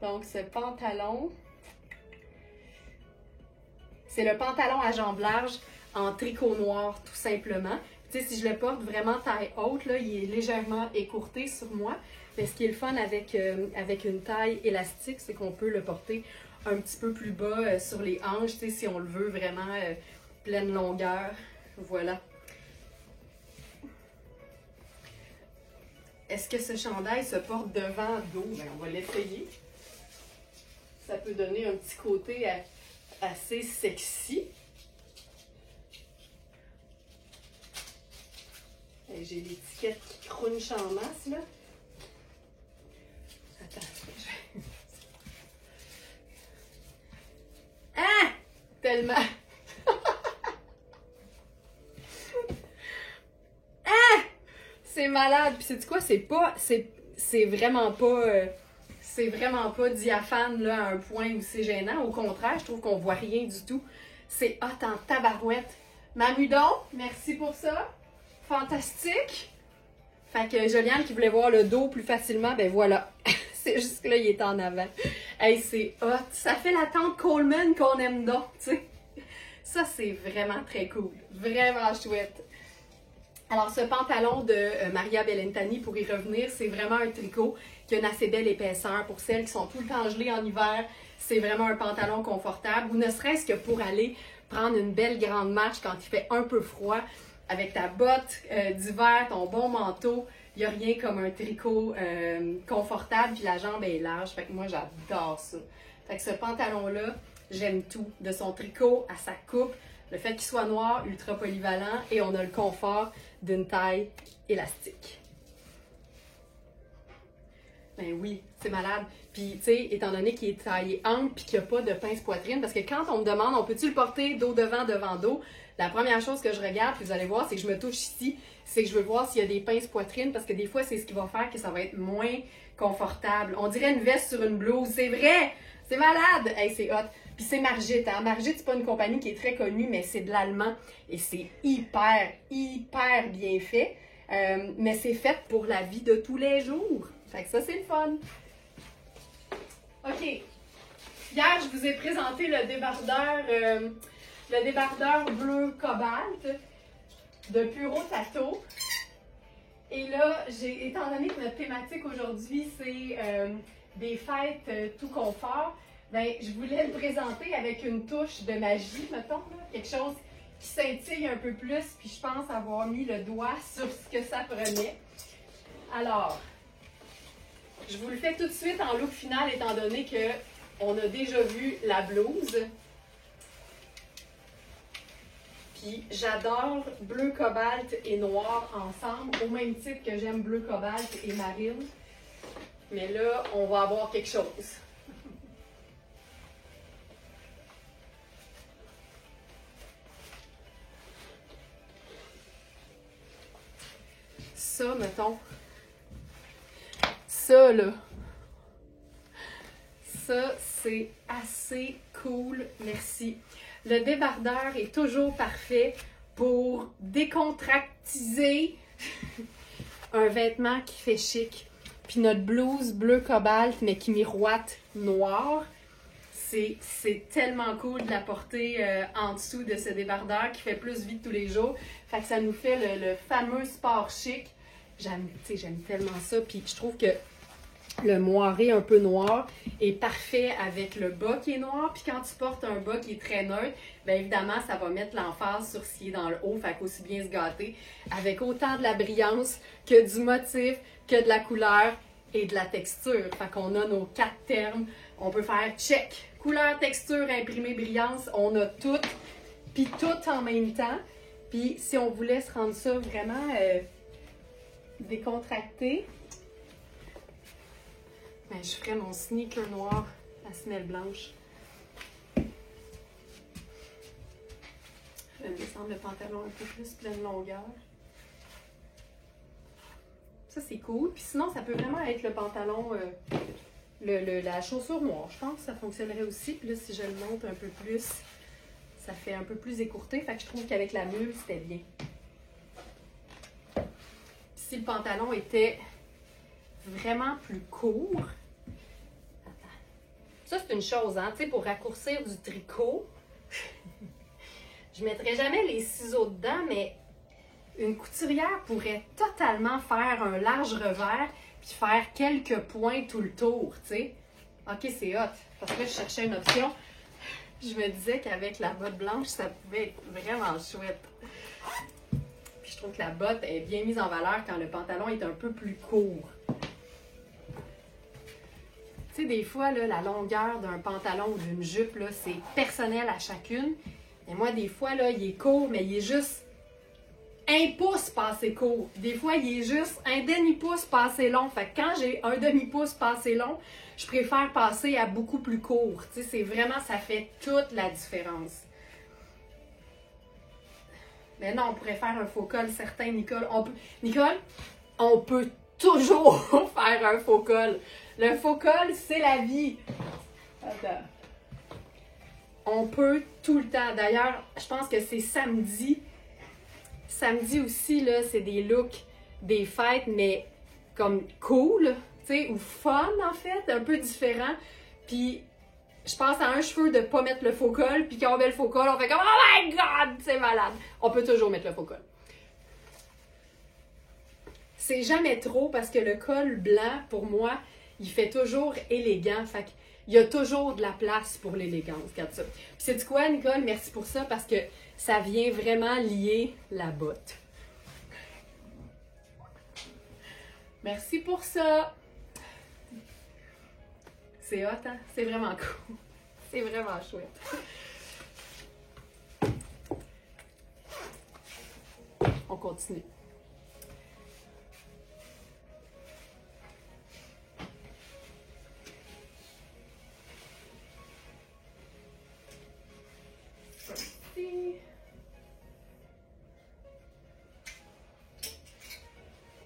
Donc, ce pantalon, c'est le pantalon à jambes larges en tricot noir, tout simplement. Tu sais, si je le porte vraiment taille haute, là, il est légèrement écourté sur moi. Mais ce qui est le fun avec une taille élastique, c'est qu'on peut le porter un petit peu plus bas sur les hanches, tu sais, si on le veut vraiment pleine longueur. Voilà. Est-ce que ce chandail se porte devant dos? Ben, on va l'essayer. Ça peut donner un petit côté assez sexy. J'ai l'étiquette qui crunch en masse, là. Attends, Ah! Tellement! Ah! C'est malade! Puis c'est quoi? C'est vraiment pas diaphane là, à un point où c'est gênant. Au contraire, je trouve qu'on voit rien du tout. C'est hot en tabarouette. Mamudon, merci pour ça. Fantastique! Fait que Joliane qui voulait voir le dos plus facilement, ben voilà. C'est juste que là, il est en avant. Hey, c'est hot! Ça fait la tante Coleman qu'on aime donc, tu sais. Ça, c'est vraiment très cool. Vraiment chouette. Alors, ce pantalon de Maria Bellentani, pour y revenir, c'est vraiment un tricot qui a une assez belle épaisseur. Pour celles qui sont tout le temps gelées en hiver, c'est vraiment un pantalon confortable. Ou ne serait-ce que pour aller prendre une belle grande marche quand il fait un peu froid, avec ta botte d'hiver, ton bon manteau. Il n'y a rien comme un tricot confortable, puis la jambe est large. Fait que moi, j'adore ça. Fait que ce pantalon-là, j'aime tout. De son tricot à sa coupe, le fait qu'il soit noir, ultra polyvalent, et on a le confort d'une taille élastique. Ben oui, c'est malade. Puis, tu sais, étant donné qu'il est taillé ample puis qu'il n'y a pas de pince poitrine, parce que quand on me demande, on peut-tu le porter dos devant dos, la première chose que je regarde, puis vous allez voir, c'est que je me touche ici, c'est que je veux voir s'il y a des pinces poitrine, parce que des fois, c'est ce qui va faire que ça va être moins confortable. On dirait une veste sur une blouse, c'est vrai! C'est malade! Hey, c'est hot! Puis c'est Margit, hein? Margit, c'est pas une compagnie qui est très connue, mais c'est de l'allemand, et c'est hyper, hyper bien fait. Mais c'est fait pour la vie de tous les jours. Fait que ça, c'est le fun. OK. Hier, je vous ai présenté le débardeur bleu cobalt de Puro Tato. Et là, étant donné que notre thématique aujourd'hui, c'est des fêtes tout confort, ben, je voulais le présenter avec une touche de magie, mettons, là, quelque chose qui scintille un peu plus, puis je pense avoir mis le doigt sur ce que ça prenait. Alors, je vous le fais tout de suite en look final, étant donné qu'on a déjà vu la blouse. Puis j'adore bleu cobalt et noir ensemble, au même titre que j'aime bleu cobalt et marine. Mais là, on va avoir quelque chose. Ça, mettons. Ça, là. Ça, c'est assez cool. Merci. Le débardeur est toujours parfait pour décontractiser un vêtement qui fait chic. Puis notre blouse bleu cobalt, mais qui miroite noir. C'est tellement cool de la porter en dessous de ce débardeur qui fait plus vite tous les jours. Fait que ça nous fait le fameux sport chic. J'aime tellement ça. Puis je trouve que le moiré un peu noir est parfait avec le bas qui est noir. Puis quand tu portes un bas qui est très neutre, bien évidemment, ça va mettre l'emphase sur ce qui est dans le haut. Fait qu'aussi bien se gâter avec autant de la brillance que du motif, que de la couleur et de la texture. Fait qu'on a nos 4 termes. On peut faire check. Couleur, texture, imprimé, brillance. On a tout. Puis tout en même temps. Puis si on voulait se rendre ça vraiment décontracté, ben, je ferais mon sneaker noir à semelle blanche. Je vais descendre le pantalon un peu plus pleine longueur. Ça, c'est cool. Puis sinon, ça peut vraiment être le pantalon, la chaussure noire. Je pense que ça fonctionnerait aussi. Puis là, si je le monte un peu plus, ça fait un peu plus écourté. Fait que je trouve qu'avec la mule, c'était bien. Puis si le pantalon était vraiment plus court. Attends. Ça, c'est une chose, hein, tu sais, pour raccourcir du tricot. Je ne mettrais jamais les ciseaux dedans, mais une couturière pourrait totalement faire un large revers puis faire quelques points tout le tour, tu sais. OK, c'est hot. Parce que là, je cherchais une option. Je me disais qu'avec la botte blanche, ça pouvait être vraiment chouette. Puis je trouve que la botte est bien mise en valeur quand le pantalon est un peu plus court. Tu sais, des fois, là, la longueur d'un pantalon ou d'une jupe, là, c'est personnel à chacune. Et moi, des fois, là, il est court, mais il est juste un pouce pas assez court. Des fois, il est juste un demi-pouce pas assez long. Fait que quand j'ai un demi-pouce pas assez long, je préfère passer à beaucoup plus court. Tu sais, c'est vraiment, ça fait toute la différence. Mais non, on pourrait faire un faux col certain, Nicole. Nicole, on peut toujours faire un faux col. Le faux col, c'est la vie. Attends. On peut tout le temps. D'ailleurs, je pense que c'est samedi. Samedi aussi, là, c'est des looks des fêtes, mais comme cool, tu sais, ou fun, en fait, un peu différent. Puis, je pense à un cheveu de pas mettre le faux col, puis quand on met le faux col, on fait comme « Oh my God! C'est malade! » On peut toujours mettre le faux col. C'est jamais trop, parce que le col blanc, pour moi, il fait toujours élégant. Fait qu'il y a toujours de la place pour l'élégance. Regarde ça. Puis c'est du quoi, Nicole? Merci pour ça, parce que ça vient vraiment lier la botte. Merci pour ça. C'est hot, hein? C'est vraiment cool. C'est vraiment chouette. On continue. Ici.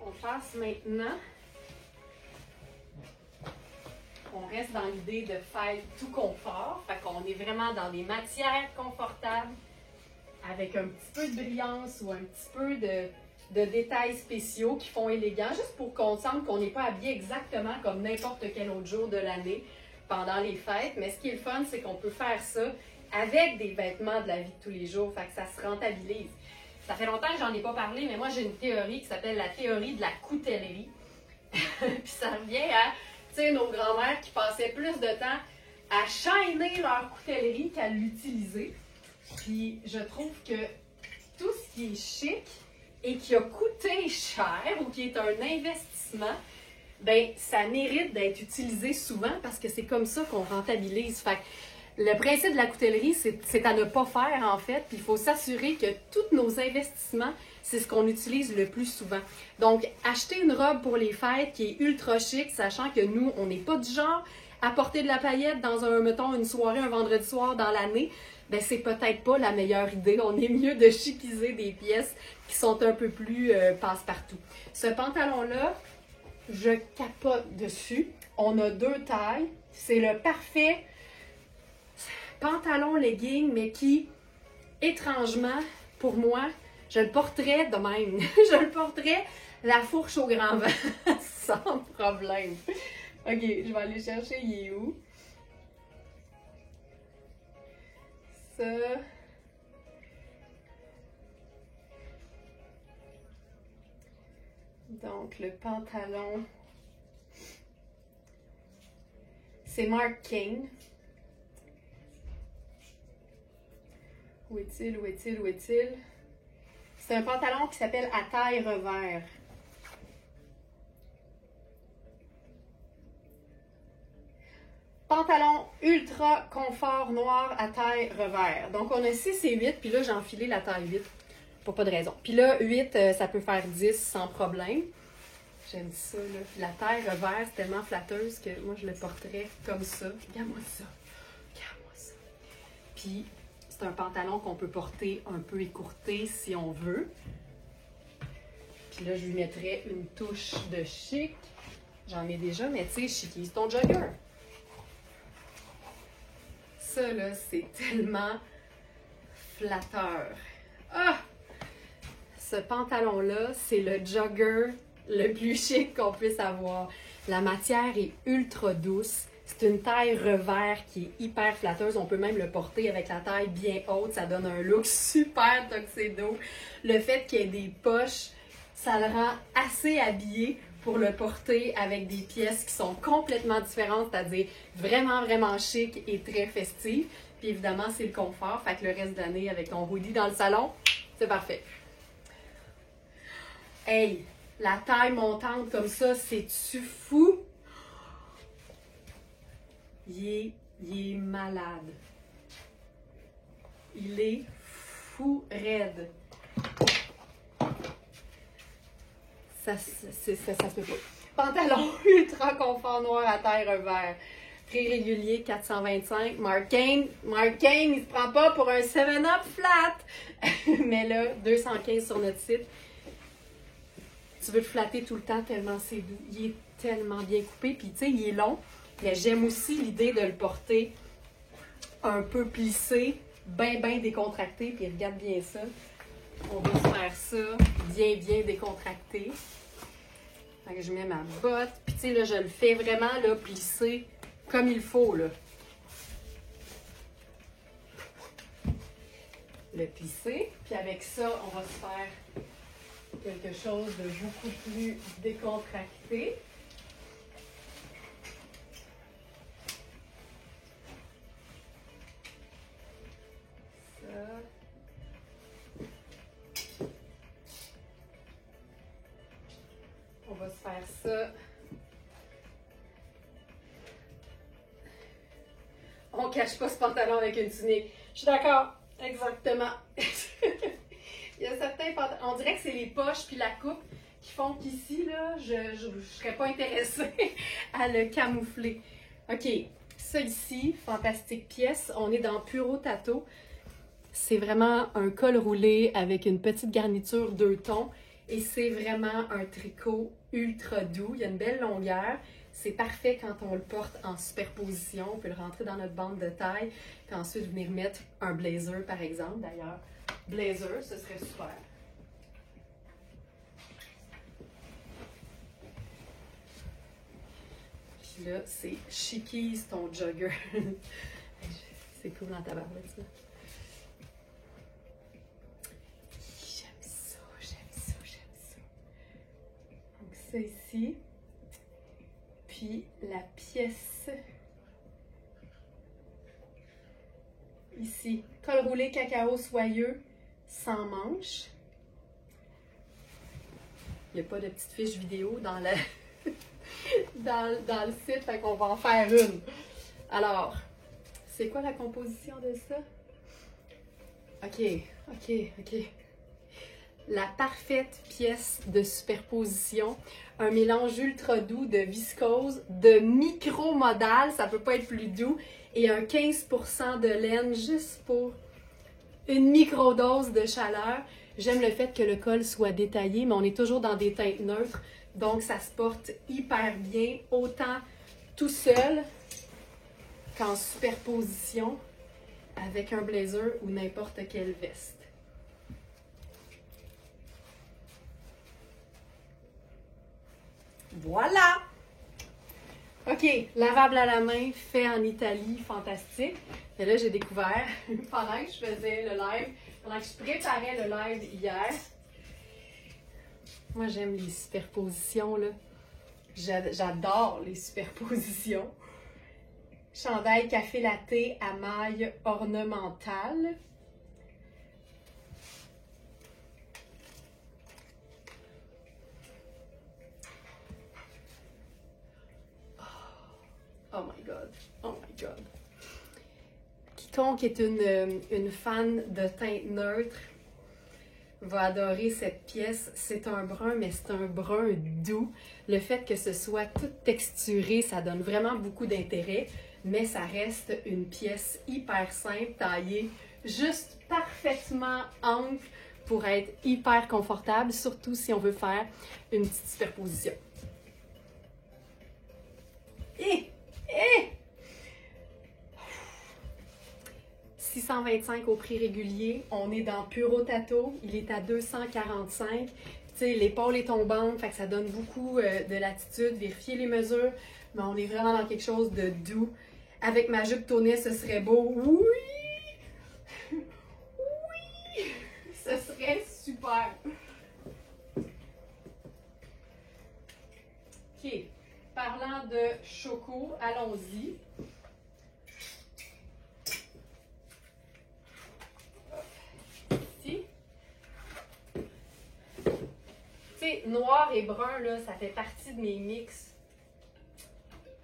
On passe maintenant. On reste dans l'idée de faire tout confort. Fait qu'on est vraiment dans des matières confortables avec un petit peu de brillance ou un petit peu de détails spéciaux qui font élégant, juste pour qu'on sente qu'on n'est pas habillé exactement comme n'importe quel autre jour de l'année pendant les fêtes. Mais ce qui est le fun, c'est qu'on peut faire ça avec des vêtements de la vie de tous les jours. Fait que ça se rentabilise. Ça fait longtemps que j'en ai pas parlé, mais moi j'ai une théorie qui s'appelle la théorie de la coutellerie. Puis ça revient à, tu sais, nos grands-mères qui passaient plus de temps à chaîner leur coutellerie qu'à l'utiliser. Puis je trouve que tout ce qui est chic et qui a coûté cher ou qui est un investissement, ben ça mérite d'être utilisé souvent parce que c'est comme ça qu'on rentabilise. Fait que le principe de la coutellerie, c'est à ne pas faire en fait. Puis il faut s'assurer que tous nos investissements, c'est ce qu'on utilise le plus souvent. Donc, acheter une robe pour les fêtes qui est ultra chic, sachant que nous, on n'est pas du genre à porter de la paillette dans mettons, une soirée, un vendredi soir dans l'année, ben c'est peut-être pas la meilleure idée. On est mieux de chiquiser des pièces qui sont un peu plus passe-partout. Ce pantalon-là, je capote dessus. On a 2 tailles. C'est le parfait pantalon legging, mais qui, étrangement, pour moi, je le porterais de même. Je le porterais la fourche au grand vent, sans problème. Ok, je vais aller chercher, il est où? Ça. Donc, le pantalon, c'est Mark King. Où est-il, où est-il, où est-il? C'est un pantalon qui s'appelle à taille revers. Pantalon ultra confort noir à taille revers. Donc, on a 6 et 8, puis là, j'ai enfilé la taille 8 pour pas de raison. Puis là, 8, ça peut faire 10 sans problème. J'aime ça, là. La taille revers, c'est tellement flatteuse que moi, je le porterais comme ça. Regarde-moi ça. Regarde-moi ça. Puis, c'est un pantalon qu'on peut porter un peu écourté si on veut. Puis là, je lui mettrais une touche de chic. J'en ai déjà, mais tu sais, chiquise ton jogger. Ça, là, c'est tellement flatteur. Ah! Ce pantalon-là, c'est le jogger le plus chic qu'on puisse avoir. La matière est ultra douce. C'est une taille revers qui est hyper flatteuse. On peut même le porter avec la taille bien haute. Ça donne un look super tuxedo. Le fait qu'il y ait des poches, ça le rend assez habillé pour le porter avec des pièces qui sont complètement différentes, c'est-à-dire vraiment, vraiment chic et très festive. Puis évidemment, c'est le confort. Fait que le reste de l'année, avec ton hoodie dans le salon, c'est parfait. Hey, la taille montante comme ça, c'est-tu fou? il est malade. Il est fou raide. Ça se peut pas. Pantalon ultra confort noir à taille vert. Prix régulier 425. Mark Kane, il se prend pas pour un 7-Up flat. Mais là, 215 sur notre site. Tu veux le flatter tout le temps tellement c'est doux. Il est tellement bien coupé. Puis tu sais, il est long. Mais j'aime aussi l'idée de le porter un peu plissé, bien décontracté. Puis regarde bien ça. On va se faire ça bien décontracté. Fait que je mets ma botte. Puis tu sais, là, je le fais vraiment là, plisser comme il faut, là. Le plisser. Puis avec ça, on va se faire quelque chose de beaucoup plus décontracté. Ça. On va se faire ça. On cache pas ce pantalon avec une tunique. Je suis d'accord. Exactement. Il y a certains pantalons. On dirait que c'est les poches puis la coupe qui font qu'ici, là, je ne serais pas intéressée à le camoufler. OK. Ça ici, fantastique pièce. On est dans Puro Tato. C'est vraiment un col roulé avec une petite garniture 2 tons. Et c'est vraiment un tricot ultra doux. Il y a une belle longueur. C'est parfait quand on le porte en superposition. On peut le rentrer dans notre bande de taille. Puis ensuite venir mettre un blazer, par exemple. D'ailleurs, blazer, ce serait super. Puis là, c'est Chickies ton jogger. C'est cool dans ta tabarouette, ça. Donc ça ici. Puis la pièce ici. Col roulé cacao soyeux sans manche. Il n'y a pas de petite fiche vidéo dans le, dans le site, fait qu'on va en faire une. Alors, c'est quoi la composition de ça? OK. La parfaite pièce de superposition. Un mélange ultra doux de viscose, de micro-modal, ça peut pas être plus doux, et un 15% de laine juste pour une microdose de chaleur. J'aime le fait que le col soit détaillé, mais on est toujours dans des teintes neutres, donc ça se porte hyper bien, autant tout seul qu'en superposition avec un blazer ou n'importe quelle veste. Voilà! OK, lavable à la main, fait en Italie, fantastique. Et là, j'ai découvert, pendant que je faisais le live, pendant que je préparais le live hier, moi j'aime les superpositions, là. J'adore les superpositions. Chandail café latte à maille ornementale. Oh my God, oh my God. Quiconque est une fan de teinte neutre va adorer cette pièce. C'est un brun, mais c'est un brun doux. Le fait que ce soit tout texturé, ça donne vraiment beaucoup d'intérêt, mais ça reste une pièce hyper simple, taillée, juste parfaitement ample pour être hyper confortable, surtout si on veut faire une petite superposition. Et 625 au prix régulier. On est dans Puro Tato. Il est à 245. Tu sais, l'épaule est tombante, fait que ça donne beaucoup de latitude. Vérifiez les mesures, mais on est vraiment dans quelque chose de doux. Avec ma jupe tonnée, ce serait beau. Oui! Oui! Ce serait super. OK. Parlant de choco, allons-y. Ici. Tu sais, noir et brun, là, ça fait partie de mes mix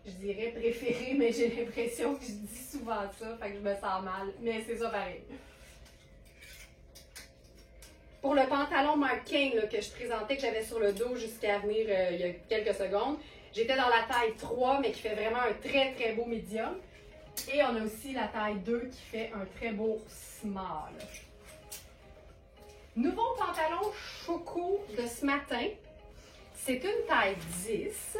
je dirais préféré, mais j'ai l'impression que je dis souvent ça, fait que je me sens mal. Mais c'est ça pareil. Pour le pantalon Marc King là, que je présentais, que j'avais sur le dos jusqu'à venir il y a quelques secondes, j'étais dans la taille 3, mais qui fait vraiment un très très beau médium. Et on a aussi la taille 2 qui fait un très beau small. Nouveau pantalon choco de ce matin. C'est une taille 10.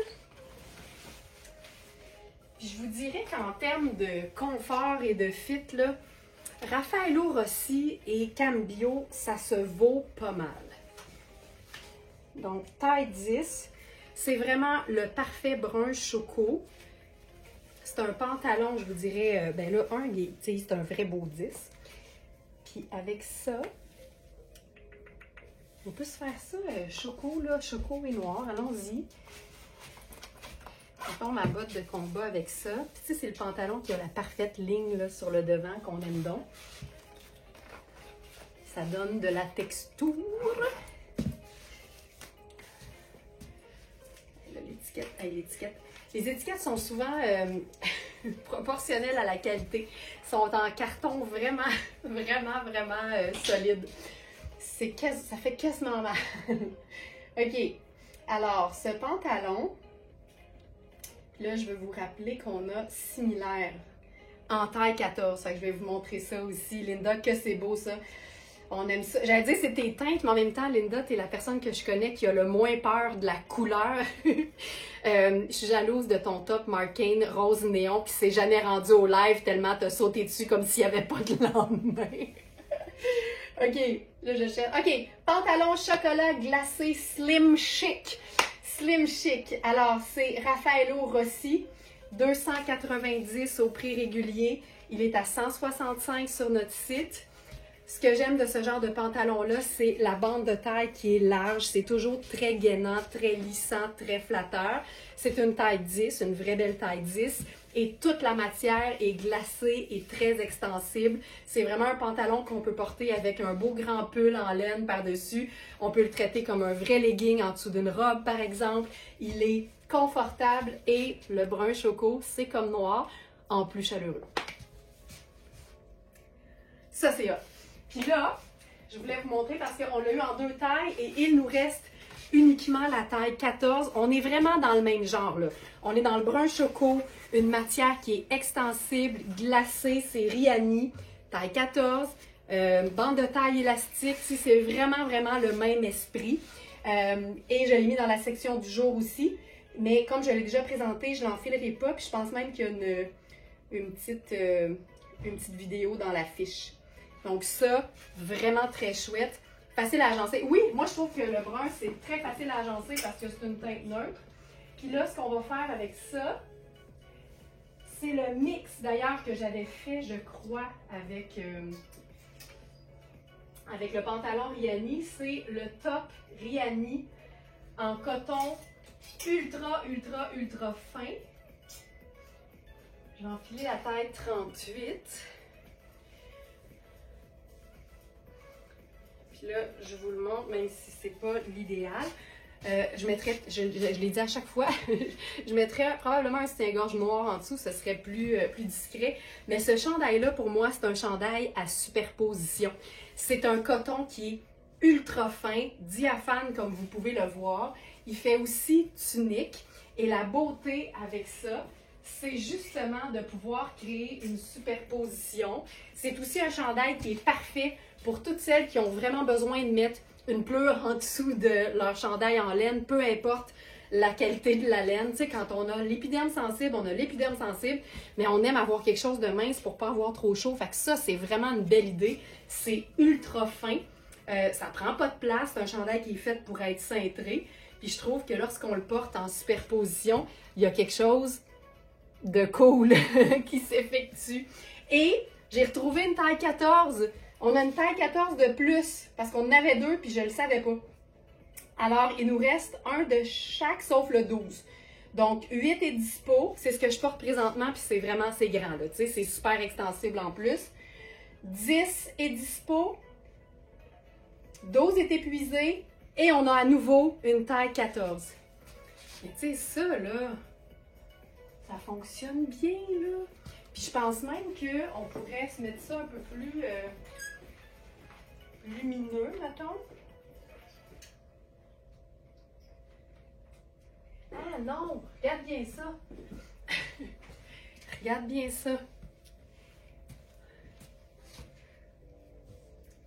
Puis je vous dirais qu'en termes de confort et de fit, là, Raffaello Rossi et Cambio, ça se vaut pas mal. Donc, taille 10, c'est vraiment le parfait brun choco. C'est un pantalon, je vous dirais, ben là, c'est un vrai beau 10. Puis avec ça, on peut se faire ça, choco, là, choco et noir, allons-y. Mettons ma botte de combat avec ça. Puis tu sais, c'est le pantalon qui a la parfaite ligne là, sur le devant qu'on aime donc. Ça donne de la texture. L'étiquette. Les étiquettes sont souvent proportionnelles à la qualité. Sont en carton vraiment solide. Ça fait quasiment mal. OK. Alors, ce pantalon, là, je vais vous rappeler qu'on a similaire en taille 14. Fait que je vais vous montrer ça aussi. Linda, que c'est beau ça. On aime ça. J'allais dire c'est tes teintes, mais en même temps, Linda, t'es la personne que je connais qui a le moins peur de la couleur. Je suis jalouse de ton top Marc King rose néon qui s'est jamais rendu au live tellement t'as sauté dessus comme s'il n'y avait pas de lendemain. OK, là je cherche. OK, pantalon chocolat glacé slim chic. Slim chic. Alors, c'est Raffaello Rossi, 290 au prix régulier. Il est à 165 sur notre site. Ce que j'aime de ce genre de pantalon-là, c'est la bande de taille qui est large. C'est toujours très gainant, très lissant, très flatteur. C'est une taille 10, une vraie belle taille 10. Et toute la matière est glacée et très extensible. C'est vraiment un pantalon qu'on peut porter avec un beau grand pull en laine par-dessus. On peut le traiter comme un vrai legging en dessous d'une robe, par exemple. Il est confortable et le brun choco, c'est comme noir, en plus chaleureux. Ça, c'est hot. Puis là, je voulais vous montrer parce qu'on l'a eu en 2 tailles et il nous reste uniquement la taille 14. On est vraiment dans le même genre, là. On est dans le brun choco, une matière qui est extensible, glacée, c'est Rihanni, taille 14, bande de taille élastique, c'est vraiment le même esprit. Et je l'ai mis dans la section du jour aussi, mais comme je l'ai déjà présenté, je l'enfilerai pas, puis je pense même qu'il y a une petite vidéo dans la fiche. Donc ça, vraiment très chouette. Facile à agencer. Oui, moi je trouve que le brun, c'est très facile à agencer parce que c'est une teinte neutre. Puis là, ce qu'on va faire avec ça, c'est le mix d'ailleurs que j'avais fait, je crois, avec le pantalon Rihanni. C'est le top Rihanni en coton ultra fin. Je vais enfiler la taille 38. Puis là, je vous le montre, même si c'est pas l'idéal. Je mettrais, je l'ai dit à chaque fois, je mettrais probablement un soutien-gorge noir en dessous, ce serait plus discret. Mais ce chandail-là, pour moi, c'est un chandail à superposition. C'est un coton qui est ultra fin, diaphane comme vous pouvez le voir. Il fait aussi tunique. Et la beauté avec ça, c'est justement de pouvoir créer une superposition. C'est aussi un chandail qui est parfait pour toutes celles qui ont vraiment besoin de mettre une pleure en dessous de leur chandail en laine, peu importe la qualité de la laine. Tu sais, quand on a l'épiderme sensible, on a l'épiderme sensible, mais on aime avoir quelque chose de mince pour pas avoir trop chaud. Fait que ça, c'est vraiment une belle idée. C'est ultra fin. Ça prend pas de place. C'est un chandail qui est fait pour être cintré. Puis je trouve que lorsqu'on le porte en superposition, il y a quelque chose de cool qui s'effectue. Et j'ai retrouvé une taille 14. On a une taille 14 de plus parce qu'on en avait 2 puis je ne le savais pas. Alors, il nous reste un de chaque sauf le 12. Donc, 8 est dispo. C'est ce que je porte présentement puis c'est vraiment assez grand. Là, tu sais, c'est super extensible en plus. 10 est dispo. 12 est épuisé. Et on a à nouveau une taille 14. Et tu sais, ça, là, Ça fonctionne bien, là. Puis je pense même qu'on pourrait se mettre ça un peu plus lumineux, mettons. Ah non, regarde bien ça. Regarde bien ça.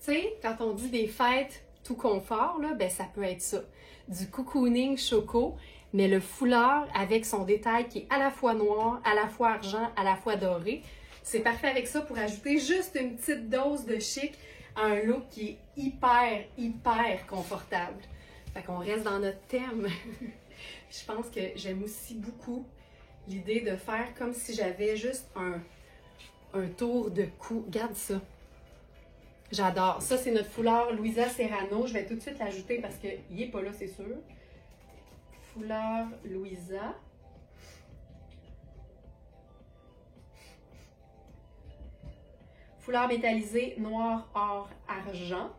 Tu sais, quand on dit des fêtes tout confort, là, ben ça peut être ça. Du cocooning choco, mais le foulard avec son détail qui est à la fois noir, à la fois argent, à la fois doré. C'est parfait avec ça pour ajouter juste une petite dose de chic à un look qui est hyper, hyper confortable. Fait qu'on reste dans notre thème. Je pense que j'aime aussi beaucoup l'idée de faire comme si j'avais juste un tour de cou. Regarde ça. J'adore. Ça, c'est notre foulard Louisa Serrano. Je vais tout de suite l'ajouter parce qu'il n'est pas là, c'est sûr. Foulard Louisa. Foulard métallisé noir, or, argent.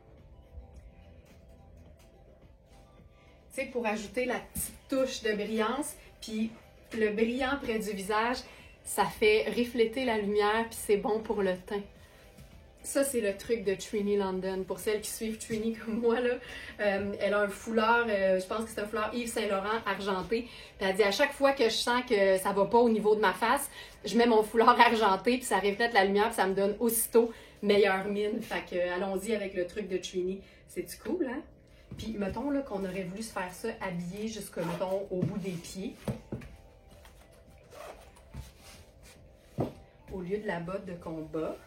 Tu sais, pour ajouter la petite touche de brillance. Puis le brillant près du visage, ça fait refléter la lumière, puis c'est bon pour le teint. Ça, c'est le truc de Trini London. Pour celles qui suivent Trini comme moi, là, elle a un foulard, je pense que c'est un foulard Yves Saint-Laurent argenté. Puis elle dit à chaque fois que je sens que ça va pas au niveau de ma face, je mets mon foulard argenté, puis ça reflète la lumière, puis ça me donne aussitôt meilleure mine. Fait que allons-y avec le truc de Trini. C'est-tu cool, hein? Puis mettons là, qu'on aurait voulu se faire ça habillé jusqu'au mettons, au bout des pieds. Au lieu de la botte de combat.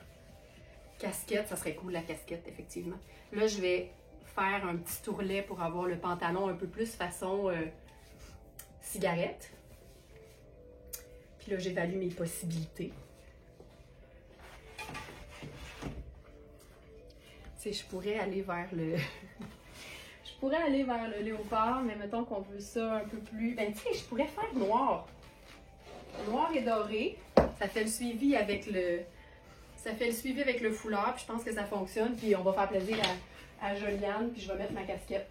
Casquette, ça serait cool la casquette, effectivement. Là, je vais faire un petit tourlet pour avoir le pantalon un peu plus façon cigarette. Puis là, j'évalue mes possibilités. Tu sais, je pourrais aller vers le... je pourrais aller vers le léopard, mais mettons qu'on veut ça un peu plus... Ben, tu sais, je pourrais faire noir. Noir et doré. Ça fait le suivi avec le... Ça fait le suivi avec le foulard, puis je pense que ça fonctionne. Puis on va faire plaisir à Joliane, puis je vais mettre ma casquette.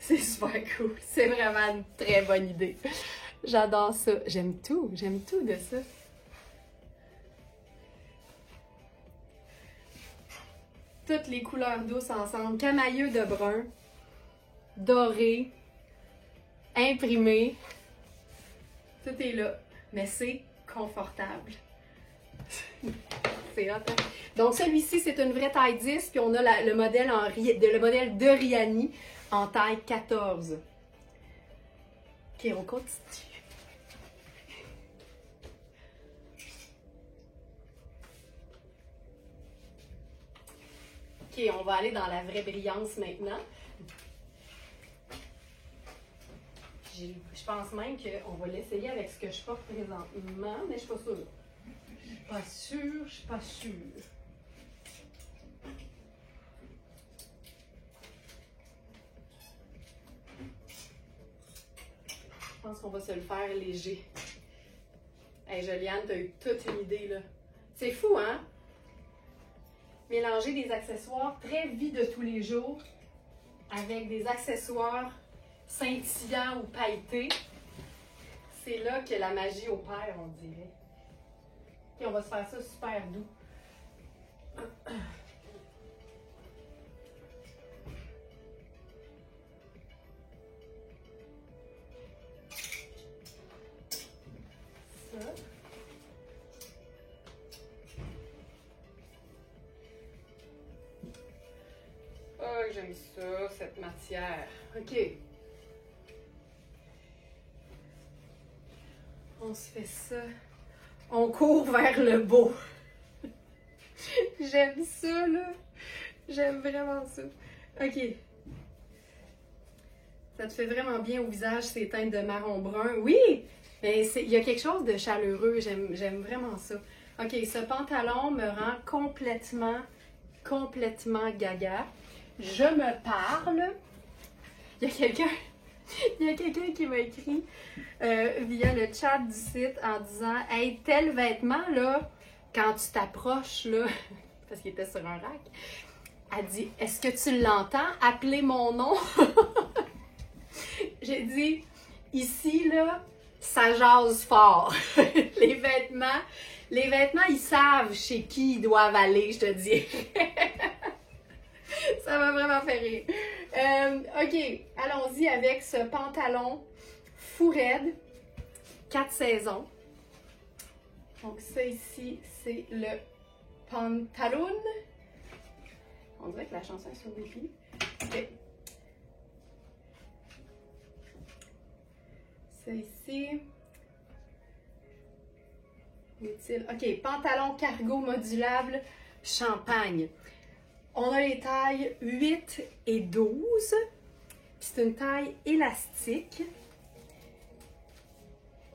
C'est super cool. C'est vraiment une très bonne idée. J'adore ça. J'aime tout de ça. Toutes les couleurs douces ensemble. Camailleux de brun, doré, imprimé. Tout est là. Mais c'est confortable. C'est hot, hein? Donc celui-ci, c'est une vraie taille 10, puis on a le modèle de Rihanni en taille 14. Ok, on continue. Ok, on va aller dans la vraie brillance maintenant. Je pense même qu'on va l'essayer avec ce que je porte présentement, mais je suis pas sûre. Je suis pas sûre. Je pense qu'on va se le faire léger. Hey, Joliane, t'as eu toute une idée, là. C'est fou, hein? Mélanger des accessoires très vie de tous les jours avec des accessoires scintillants ou pailletés. C'est là que la magie opère, on dirait. Et on va se faire ça super doux. Ça. Oh, j'aime ça, cette matière. OK. On se fait ça. On court vers le beau. J'aime ça, là. J'aime vraiment ça. OK. Ça te fait vraiment bien au visage, ces teintes de marron brun. Oui! Mais il y a quelque chose de chaleureux. J'aime vraiment ça. OK, ce pantalon me rend complètement gaga. Je me parle. Il y a quelqu'un qui m'a écrit via le chat du site en disant « Hey, tel vêtement, là, quand tu t'approches, là, parce qu'il était sur un rack, elle dit « Est-ce que tu l'entends appeler mon nom? » J'ai dit ici, là, ça jase fort. Les vêtements, ils savent chez qui ils doivent aller, je te dis. Ça m'a vraiment fait rire. OK, allons-y avec ce pantalon fou raide, 4 saisons. Donc ça ici, c'est le pantalon. On dirait que la chanson est sur des filles. OK. Ça ici. Est-il? OK, pantalon cargo modulable champagne. On a les tailles 8 et 12. C'est une taille élastique.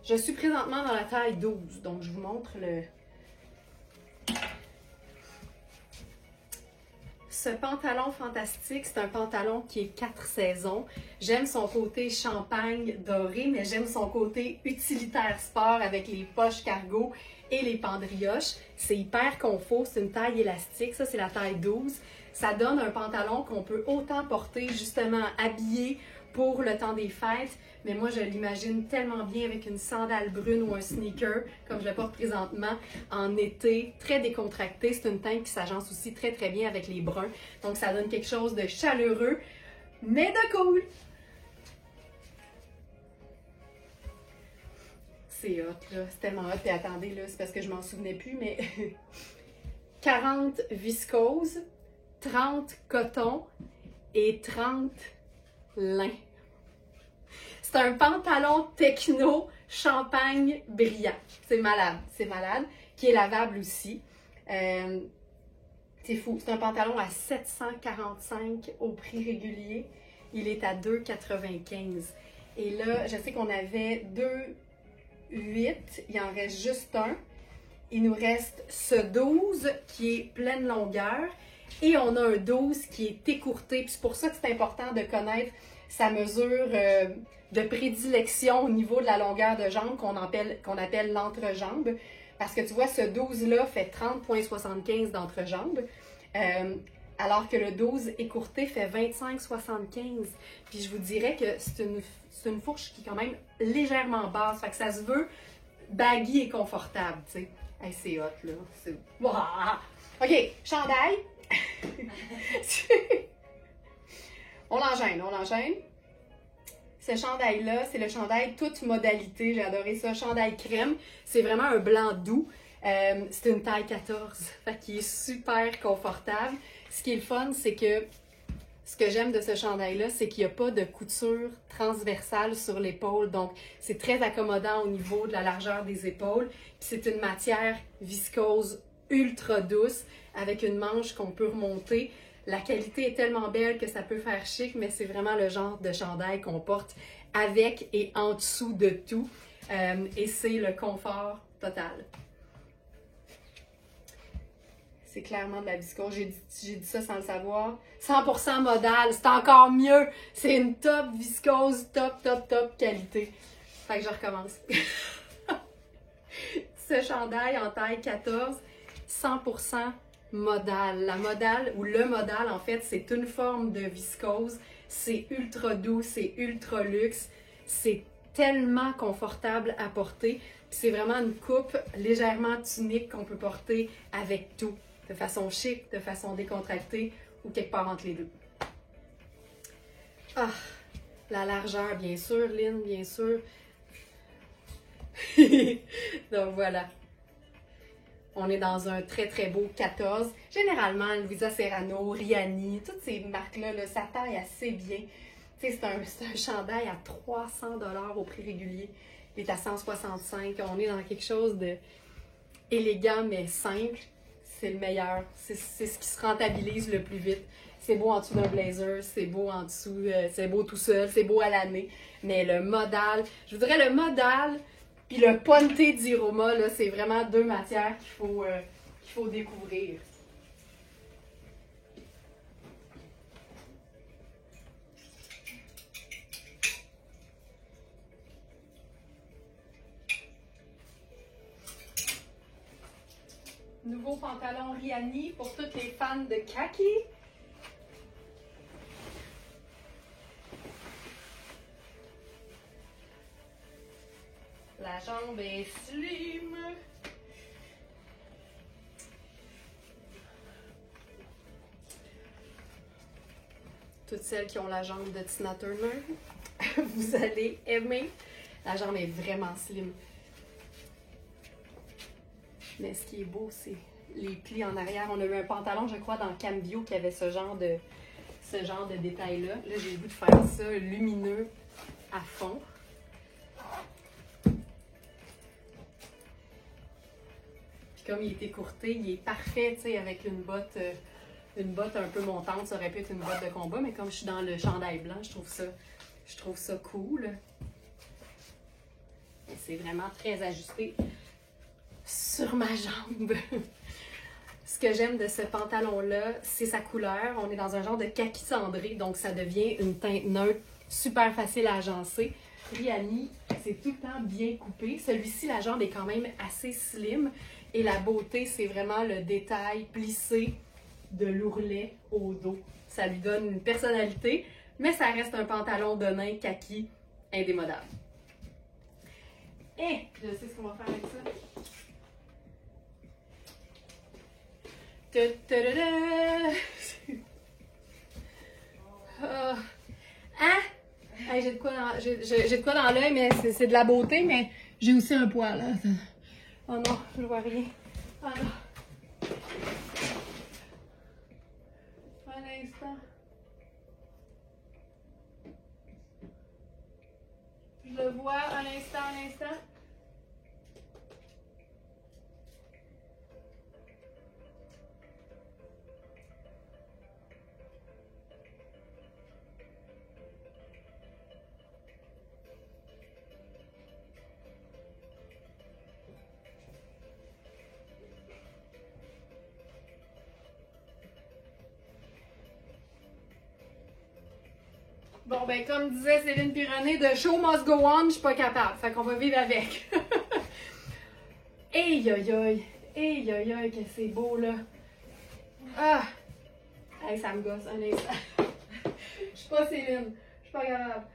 Je suis présentement dans la taille 12, donc je vous montre le... Ce pantalon fantastique, c'est un pantalon qui est 4 saisons. J'aime son côté champagne doré, mais j'aime son côté utilitaire sport avec les poches cargo et les pendrioches. C'est hyper confort, c'est une taille élastique, ça c'est la taille 12. Ça donne un pantalon qu'on peut autant porter justement habillé pour le temps des fêtes, mais moi je l'imagine tellement bien avec une sandale brune ou un sneaker, comme je le porte présentement, en été, très décontracté. C'est une teinte qui s'agence aussi très très bien avec les bruns, donc ça donne quelque chose de chaleureux, mais de cool! C'est hot, là, c'est tellement hot, et attendez, là, c'est parce que je m'en souvenais plus, mais 40 viscose, 30 coton et 30 lin. C'est un pantalon techno champagne brillant. C'est malade, qui est lavable aussi. C'est fou, c'est un pantalon à 745 au prix régulier. Il est à 2,95. Et là, je sais qu'on avait 2,8, il en reste juste un. Il nous reste ce 12 qui est pleine longueur et on a un 12 qui est écourté. Puis c'est pour ça que c'est important de connaître sa mesure de prédilection au niveau de la longueur de jambe qu'on appelle l'entrejambe. Parce que tu vois, ce 12-là fait 30,75 d'entrejambe, alors que le 12 écourté fait 25,75. Puis je vous dirais que c'est une fourche qui est quand même légèrement basse. Fait que ça se veut baggy et confortable, tu sais. Hey, c'est hot, là. Wow. OK, chandail. On l'enchaîne. Ce chandail-là, c'est le chandail toute modalité. J'ai adoré ça. Chandail crème. C'est vraiment un blanc doux. C'est une taille 14. Fait qu'il est super confortable. Ce qui est le fun, c'est que ce que j'aime de ce chandail-là, c'est qu'il n'y a pas de couture transversale sur l'épaule. Donc, c'est très accommodant au niveau de la largeur des épaules. Puis c'est une matière viscose ultra douce avec une manche qu'on peut remonter. La qualité est tellement belle que ça peut faire chic, mais c'est vraiment le genre de chandail qu'on porte avec et en dessous de tout. Et c'est le confort total. C'est clairement de la viscose. J'ai dit ça sans le savoir. 100% modal, c'est encore mieux. C'est une top viscose, top qualité. Fait que je recommence. Ce chandail en taille 14, 100% modal. La modal, ou le modal, en fait, c'est une forme de viscose. C'est ultra doux, c'est ultra luxe. C'est tellement confortable à porter. C'est vraiment une coupe légèrement tunique qu'on peut porter avec tout. De façon chic, de façon décontractée ou quelque part entre les deux. Ah, la largeur, bien sûr, Lynn, bien sûr. Donc voilà. On est dans un très très beau 14. Généralement, Louisa Serrano, Riani, toutes ces marques-là, là, ça taille assez bien. Tu sais, c'est un chandail à 300 $ au prix régulier. Il est à 165. On est dans quelque chose de élégant mais simple. C'est le meilleur. C'est ce qui se rentabilise le plus vite. C'est beau en dessous d'un blazer, c'est beau en dessous, c'est beau tout seul, c'est beau à l'année. Mais le modal, je vous dirais le modal puis le ponte d'Iroma, là, c'est vraiment deux matières qu'il faut découvrir. Nouveau pantalon Riani pour toutes les fans de kaki. la jambe est slim. Toutes celles qui ont la jambe de Tina Turner, vous allez aimer. La jambe est vraiment slim. Mais ce qui est beau, c'est les plis en arrière. On a eu un pantalon, je crois, dans Cambio qui avait ce genre de détail-là. Là, j'ai le goût de faire ça lumineux à fond. Puis comme il est écourté, il est parfait, tu sais, avec une botte un peu montante. Ça aurait pu être une botte de combat, mais comme je suis dans le chandail blanc, je trouve ça cool. C'est vraiment très ajusté sur ma jambe. Ce que j'aime de ce pantalon-là, c'est sa couleur. On est dans un genre de kaki cendré, donc ça devient une teinte neutre, super facile à agencer. Rihanni, c'est tout le temps bien coupé. Celui-ci, la jambe est quand même assez slim. Et la beauté, c'est vraiment le détail plissé de l'ourlet au dos. Ça lui donne une personnalité, mais ça reste un pantalon de nain kaki indémodable. Et je sais ce qu'on va faire avec ça. Hein? Hey, j'ai de quoi dans l'œil, mais c'est de la beauté, mais j'ai aussi un poil. Là. Oh non, je vois rien. Oh non. Un instant. Je le vois, un instant. Bon, ben, comme disait Céline Pironnet, de show must go on, je suis pas capable. Fait qu'on va vivre avec. Aïe, aïe, aïe. Aïe, aïe, aïe, que c'est beau, là. Ah! Hey, ça me gosse, un instant. Je suis pas Céline. Je suis pas capable.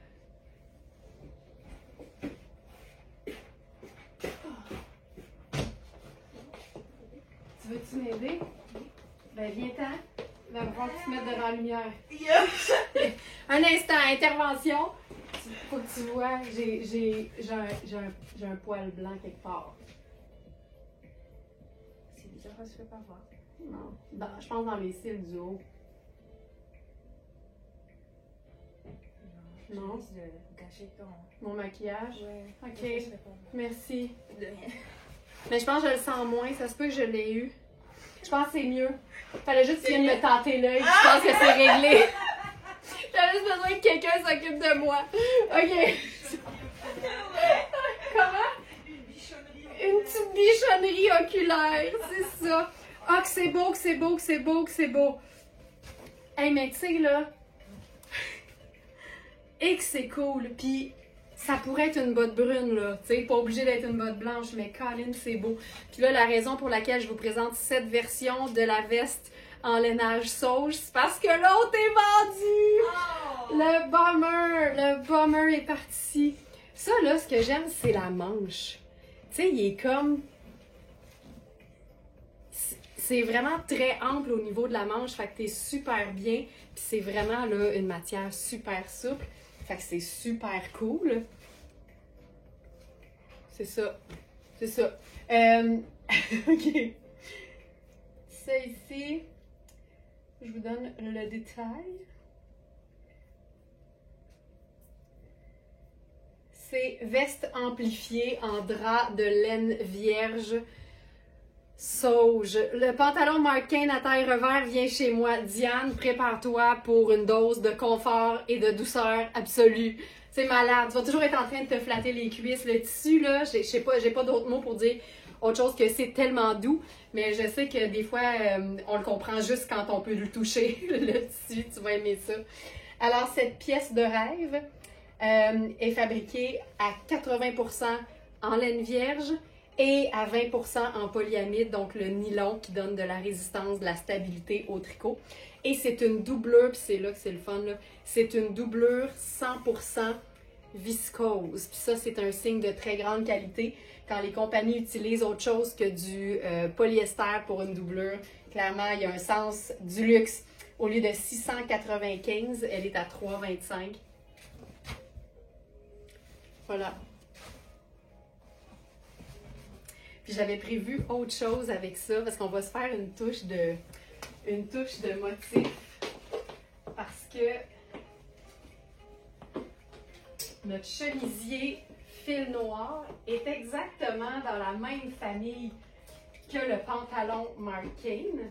Tu veux-tu m'aider? Ben, viens-t'en. Il va falloir que tu te mettes devant la lumière. Yes! Un instant, intervention. Faut que tu vois, j'ai un poil blanc quelque part. C'est bizarre, ça se fait pas voir. Non, je pense dans les cils du haut. Non. Juste de cacher Mon maquillage? Ouais. Ok, Ça se fait pas voir. merci. De rien. Mais je pense que je le sens moins, ça se peut que je l'ai eu. Je pense que c'est mieux. Fallait juste qu'il vienne me tenter l'œil, je pense que c'est réglé. J'avais juste besoin que quelqu'un s'occupe de moi. Ok. Comment? Une petite bichonnerie oculaire, c'est ça. Ah, que c'est beau, que c'est beau, que c'est beau, que c'est beau. Hey, mais tu sais, là. Et que c'est cool. Puis, ça pourrait être une botte brune, là. Tu sais, pas obligé d'être une botte blanche, mais Colin, c'est beau. Puis là, la raison pour laquelle je vous présente cette version de la veste en lainage sauge, c'est parce que l'autre est vendu! Oh! Le bomber est parti. Ça, là, ce que j'aime, c'est la manche. Tu sais, il est comme... C'est vraiment très ample au niveau de la manche, fait que t'es super bien. Puis c'est vraiment, là, une matière super souple. Fait que c'est super cool. C'est ça. C'est ça. OK. Ça ici, je vous donne le détail. C'est veste amplifiée en drap de laine vierge sauge. Le pantalon Marquin à taille revers vient chez moi. Diane, prépare-toi pour une dose de confort et de douceur absolue. C'est malade. Tu vas toujours être en train de te flatter les cuisses. Le tissu, là, je sais pas, j'ai pas d'autres mots pour dire autre chose que c'est tellement doux. Mais je sais que des fois, on le comprend juste quand on peut le toucher, le tissu. Tu vas aimer ça. Alors, cette pièce de rêve est fabriquée à 80% en laine vierge et à 20% en polyamide, donc le nylon qui donne de la résistance, de la stabilité au tricot. Et c'est une doublure, puis c'est là que c'est le fun, là. C'est une doublure 100% viscose. Puis ça, c'est un signe de très grande qualité. Quand les compagnies utilisent autre chose que du polyester pour une doublure, clairement, il y a un sens du luxe. Au lieu de 695, elle est à 325. Voilà. Puis j'avais prévu autre chose avec ça, parce qu'on va se faire une touche de motif. Parce que notre chemisier fil noir est exactement dans la même famille que le pantalon Marc Cain.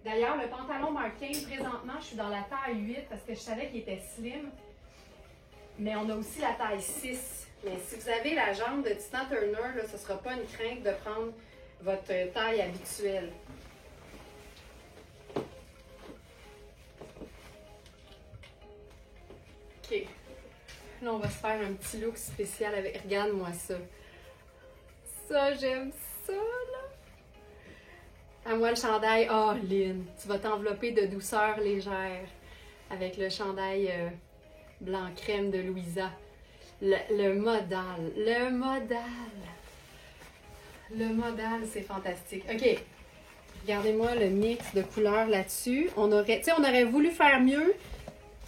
D'ailleurs, le pantalon Marc Cain, présentement, je suis dans la taille 8 parce que je savais qu'il était slim. Mais on a aussi la taille 6. Mais si vous avez la jambe de Tina Turner, là, ce ne sera pas une crainte de prendre votre taille habituelle. OK. Là, on va se faire un petit look spécial avec... Regarde-moi ça. Ça, j'aime ça, là. À moi, le chandail. Oh, Lynn, tu vas t'envelopper de douceur légère avec le chandail blanc crème de Louisa. Le modal. Le modal, c'est fantastique. OK. Regardez-moi le mix de couleurs là-dessus. On aurait voulu faire mieux.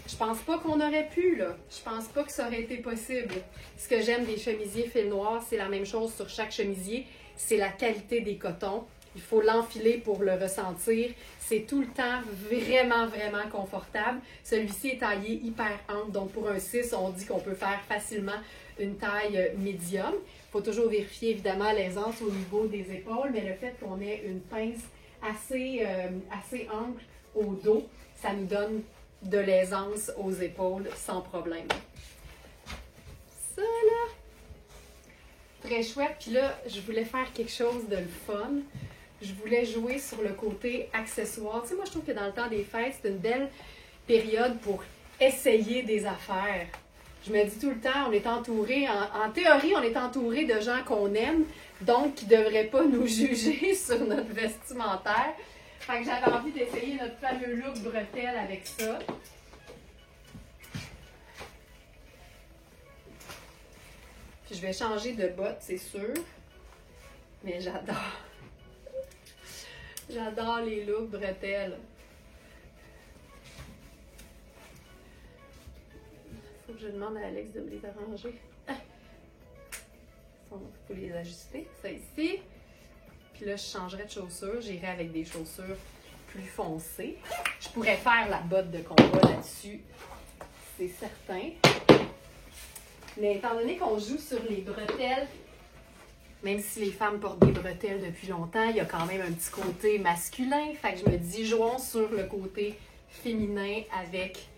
Je pense pas qu'on aurait pu, là. Je pense pas que ça aurait été possible. Ce que j'aime des chemisiers fil noir, c'est la même chose sur chaque chemisier. C'est la qualité des cotons. Il faut l'enfiler pour le ressentir. C'est tout le temps vraiment, vraiment confortable. Celui-ci est taillé hyper ample. Donc, pour un 6, on dit qu'on peut faire facilement une taille médium. Il faut toujours vérifier, évidemment, l'aisance au niveau des épaules. Mais le fait qu'on ait une pince assez ample au dos, ça nous donne de l'aisance aux épaules sans problème. Ça, là, très chouette. Puis là, je voulais faire quelque chose de le fun. Je voulais jouer sur le côté accessoire. Tu sais, moi, je trouve que dans le temps des fêtes, c'est une belle période pour essayer des affaires. Je me dis tout le temps, on est entouré, en théorie, on est entouré de gens qu'on aime, donc qui ne devraient pas nous juger sur notre vestimentaire. Fait que j'avais envie d'essayer notre fameux look bretelle avec ça. Puis je vais changer de bottes, c'est sûr. Mais j'adore. J'adore les looks bretelles. Faut que je demande à Alex de me les arranger. Il faut les ajuster. Ça ici. Puis là, je changerai de chaussures. J'irai avec des chaussures plus foncées. Je pourrais faire la botte de combat là-dessus. C'est certain. Mais étant donné qu'on joue sur les bretelles, même si les femmes portent des bretelles depuis longtemps, il y a quand même un petit côté masculin. Fait que je me dis, jouons sur le côté féminin avec...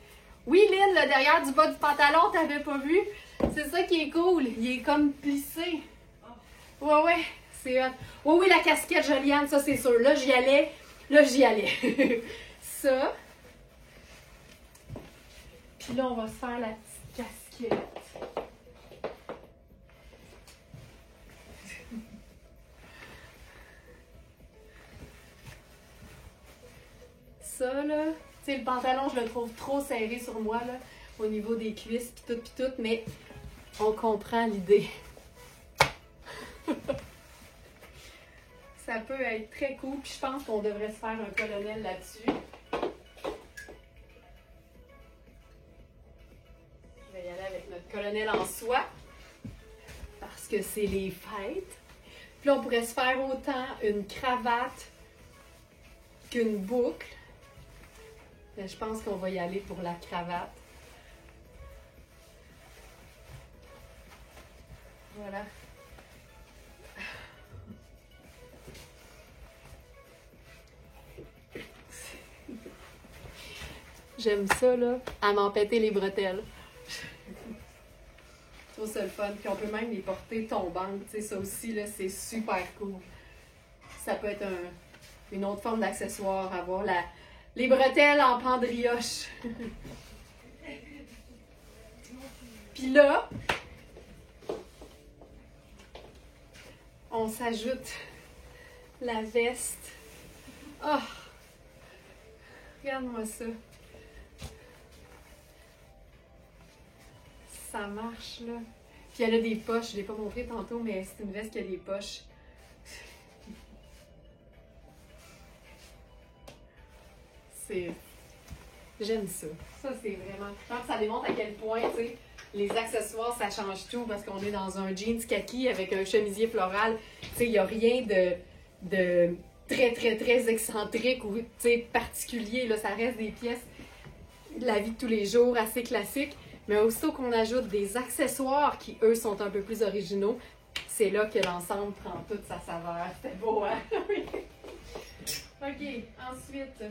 Oui, Lynn, le derrière du bas du pantalon, t'avais pas vu? C'est ça qui est cool. Il est comme plissé. Ouais, c'est hot. Oui, la casquette Joliane, ça c'est sûr. Là, j'y allais. Ça. Puis là, on va se faire la petite casquette. Ça, là, tu sais, le pantalon, je le trouve trop serré sur moi, là, au niveau des cuisses, pis tout, mais on comprend l'idée. Ça peut être très cool, puis je pense qu'on devrait se faire un colonel là-dessus. Je vais y aller avec notre colonel en soie, parce que c'est les fêtes. Puis là, on pourrait se faire autant une cravate qu'une boucle. Mais je pense qu'on va y aller pour la cravate. Voilà. J'aime ça, là, à m'en péter les bretelles. Je trouve ça le fun. Puis on peut même les porter tombantes. Tu sais, ça aussi, là, c'est super cool. Ça peut être une autre forme d'accessoire, avoir les bretelles en pendrioche. Puis là, on s'ajoute la veste. Oh! Regarde-moi ça. ça marche, là. Puis elle a des poches, je ne l'ai pas montré tantôt, mais c'est une veste qui a des poches. J'aime ça. Ça, c'est vraiment... Je pense que ça démontre à quel point, tu sais, les accessoires, ça change tout parce qu'on est dans un jeans kaki avec un chemisier floral. Tu sais, il n'y a rien de très, très, très excentrique ou, tu sais, particulier. Là, ça reste des pièces de la vie de tous les jours, assez classiques. Mais aussitôt qu'on ajoute des accessoires qui, eux, sont un peu plus originaux, c'est là que l'ensemble prend toute sa saveur. C'était beau, hein? OK, ensuite...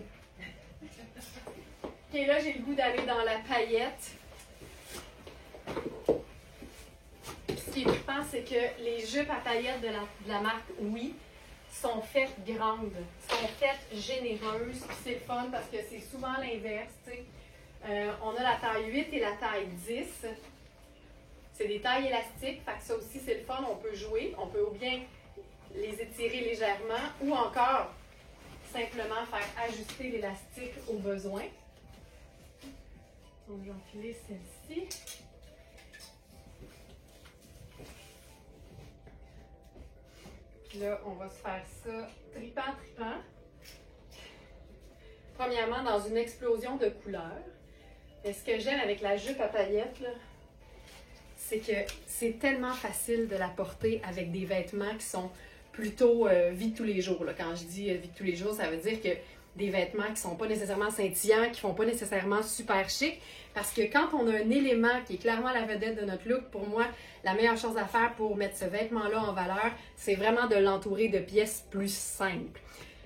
OK, là, j'ai le goût d'aller dans la paillette. Ce qui est trippant, c'est que les jupes à paillettes de la marque Oui sont faites grandes, sont faites généreuses. Puis c'est le fun parce que c'est souvent l'inverse, tu sais. On a la taille 8 et la taille 10. C'est des tailles élastiques, fait que ça aussi c'est le fun, on peut jouer. On peut ou bien les étirer légèrement ou encore simplement faire ajuster l'élastique au besoin. Donc, je vais enfiler celle-ci. Puis là, on va se faire ça tripant. Premièrement, dans une explosion de couleurs. Et ce que j'aime avec la jupe à paillettes, là, c'est que c'est tellement facile de la porter avec des vêtements qui sont plutôt vie de tous les jours. Là. Quand je dis vie de tous les jours, ça veut dire que des vêtements qui ne sont pas nécessairement scintillants, qui ne font pas nécessairement super chic. Parce que quand on a un élément qui est clairement la vedette de notre look, pour moi, la meilleure chose à faire pour mettre ce vêtement-là en valeur, c'est vraiment de l'entourer de pièces plus simples.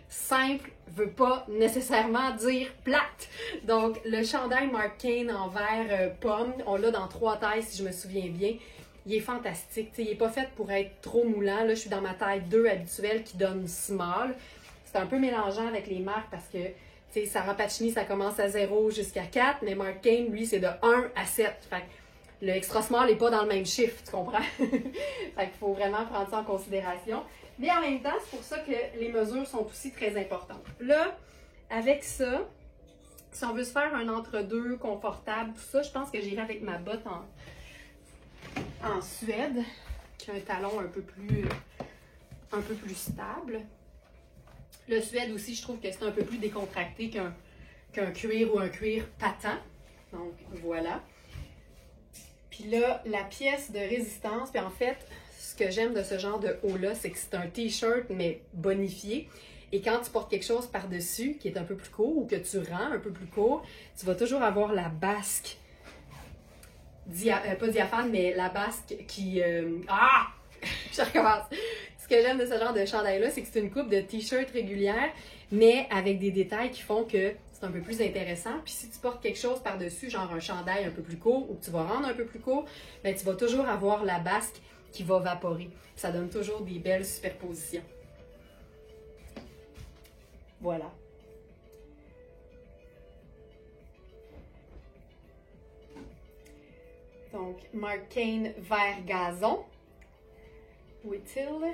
Simple ne veut pas nécessairement dire plate. Donc, le chandail Marc Cain en vert pomme, on l'a dans 3 tailles si je me souviens bien. Il est fantastique. T'sais, il n'est pas fait pour être trop moulant. Là, je suis dans ma taille 2 habituelle qui donne small. C'est un peu mélangeant avec les marques parce que Sarah Pacini, ça commence à 0 jusqu'à 4, mais Marc Cain, lui, c'est de 1 à 7. Fait que le extra small n'est pas dans le même chiffre, tu comprends? Fait qu'il faut vraiment prendre ça en considération. Mais en même temps, c'est pour ça que les mesures sont aussi très importantes. Là, avec ça, si on veut se faire un entre-deux confortable, tout ça, je pense que j'irai avec ma botte en suède, qui a un talon un peu plus stable. Le suède aussi, je trouve que c'est un peu plus décontracté qu'un cuir ou un cuir patent. Donc, voilà. Puis là, la pièce de résistance, puis en fait, ce que j'aime de ce genre de haut-là, c'est que c'est un t-shirt, mais bonifié. Et quand tu portes quelque chose par-dessus, qui est un peu plus court, ou que tu rends un peu plus court, tu vas toujours avoir la basque, pas diaphane, mais la basque qui... Je recommence. Ce que j'aime de ce genre de chandail-là, c'est que c'est une coupe de t-shirt régulière, mais avec des détails qui font que c'est un peu plus intéressant. Puis si tu portes quelque chose par-dessus, genre un chandail un peu plus court, ou que tu vas rendre un peu plus court, bien, tu vas toujours avoir la basque qui va vaporer. Ça donne toujours des belles superpositions. Voilà. Donc, Marc Cain vert gazon. Où est-il?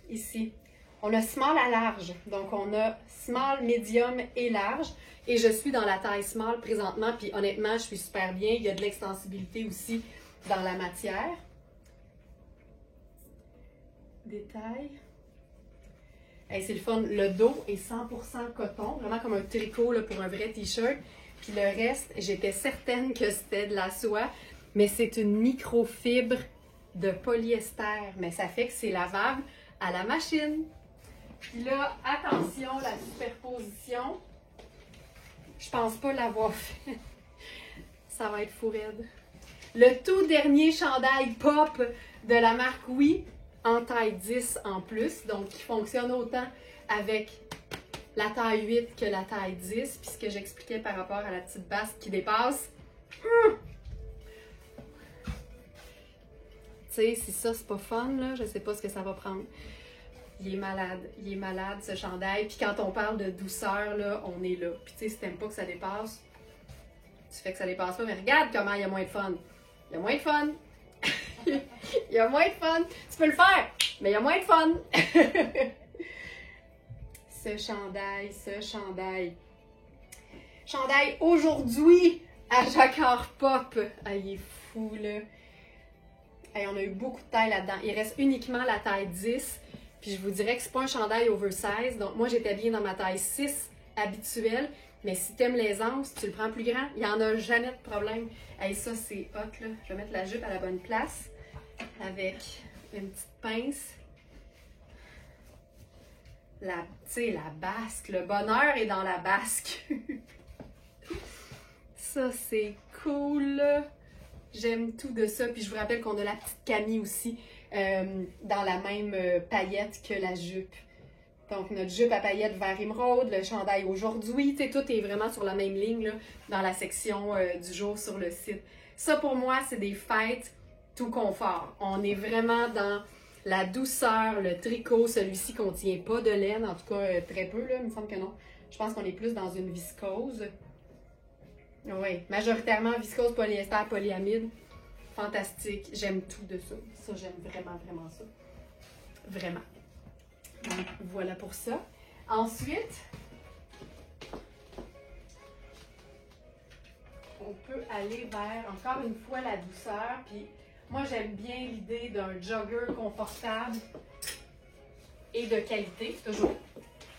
Ici. On a small à large. Donc, on a small, medium et large. Et je suis dans la taille small présentement. Puis honnêtement, je suis super bien. Il y a de l'extensibilité aussi dans la matière. Détail. Hey, c'est le fun. Le dos est 100% coton. Vraiment comme un tricot là, pour un vrai t-shirt. Puis le reste, j'étais certaine que c'était de la soie. Mais c'est une microfibre de polyester. Mais ça fait que c'est lavable à la machine. Puis là, attention, la superposition. Je pense pas l'avoir fait. Ça va être fou raide. Le tout dernier chandail pop de la marque Oui, en taille 10 en plus. Donc, qui fonctionne autant avec la taille 8 que la taille 10. Puis ce que j'expliquais par rapport à la petite basque qui dépasse. Tu sais, si ça, c'est pas fun, là, je sais pas ce que ça va prendre. Il est malade ce chandail. Puis quand on parle de douceur, là, on est là. Puis tu sais, si t'aimes pas que ça dépasse, tu fais que ça dépasse pas. Mais regarde comment il y a moins de fun. Il y a moins de fun. Il y a moins de fun. Tu peux le faire, mais il y a moins de fun. Ce chandail. Chandail aujourd'hui À Jacquard Pop. Ah, il est fou, là. Hey, on a eu beaucoup de tailles là-dedans. Il reste uniquement la taille 10. Puis je vous dirais que c'est pas un chandail oversize. Donc moi, j'étais bien dans ma taille 6 habituelle. Mais si t'aimes l'aisance, tu le prends plus grand. Il n'y en a jamais de problème. Hey, ça, c'est hot, là. Je vais mettre la jupe à la bonne place. Avec une petite pince. Tu sais, la basque. Le bonheur est dans la basque. Ça, c'est cool. J'aime tout de ça. Puis je vous rappelle qu'on a la petite Camille aussi dans la même paillette que la jupe. Donc, notre jupe à paillettes vert émeraude, le chandail aujourd'hui. Tu sais, tout est vraiment sur la même ligne là, dans la section du jour sur le site. Ça, pour moi, c'est des fêtes tout confort. On est vraiment dans la douceur, le tricot. Celui-ci ne contient pas de laine, en tout cas très peu, là, il me semble que non. Je pense qu'on est plus dans une viscose. Oui, majoritairement viscose, polyester, polyamide. Fantastique. J'aime tout de ça. Ça, j'aime vraiment, vraiment ça. Vraiment. Donc, voilà pour ça. Ensuite, on peut aller vers, encore une fois, la douceur. Puis, moi, j'aime bien l'idée d'un jogger confortable et de qualité, toujours.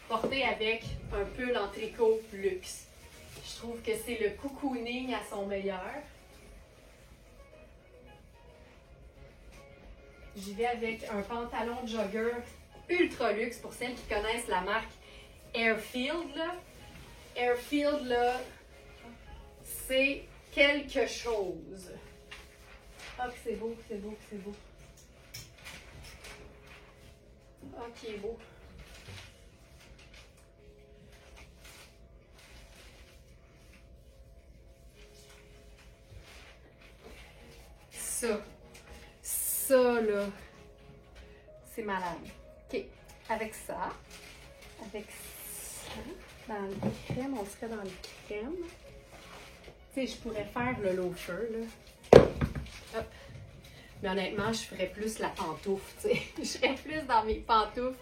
Porté avec un pull en tricot luxe. Je trouve que c'est le cocooning à son meilleur. J'y vais avec un pantalon de jogger ultra luxe pour celles qui connaissent la marque Airfield. Là. Airfield, là, c'est quelque chose. Ah, que c'est beau, que c'est beau, que c'est beau. Ah, qui est beau. Ça là, c'est malade. OK, avec ça, dans le crème, on serait dans le crème. Tu sais, je pourrais faire le loafer, là. Hop. Mais honnêtement, je ferais plus la pantoufle, tu sais. Je serais plus dans mes pantoufles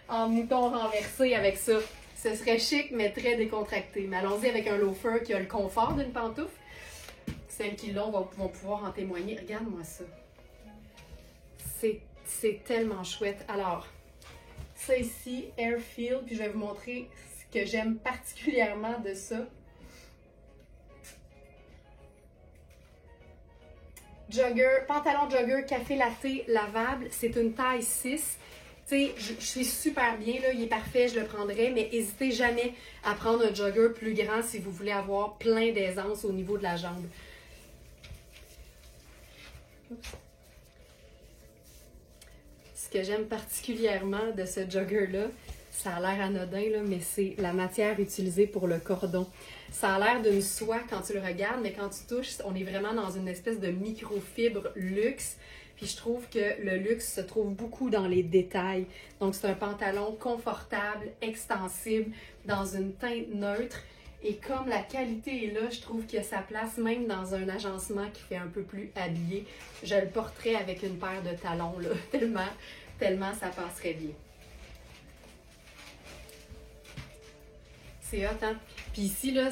en mouton renversé avec ça. Ce serait chic, mais très décontracté. Mais allons-y avec un loafer qui a le confort d'une pantoufle. Celles qui l'ont vont pouvoir en témoigner. Regarde-moi ça. C'est tellement chouette. Alors, ça ici, Airfield, puis je vais vous montrer ce que j'aime particulièrement de ça. Jogger, pantalon jogger, café latte, lavable. C'est une taille 6. Tu sais, je suis super bien, là, il est parfait, je le prendrai, mais n'hésitez jamais à prendre un jogger plus grand si vous voulez avoir plein d'aisance au niveau de la jambe. Oups. Ce que j'aime particulièrement de ce jogger-là, ça a l'air anodin, là, mais c'est la matière utilisée pour le cordon. Ça a l'air d'une soie quand tu le regardes, mais quand tu touches, on est vraiment dans une espèce de microfibre luxe. Puis je trouve que le luxe se trouve beaucoup dans les détails. Donc c'est un pantalon confortable, extensible, dans une teinte neutre. Et comme la qualité est là, je trouve qu'il y a sa place même dans un agencement qui fait un peu plus habillé. Je le porterais avec une paire de talons, là, tellement ça passerait bien. C'est hot, hein? Puis ici, là,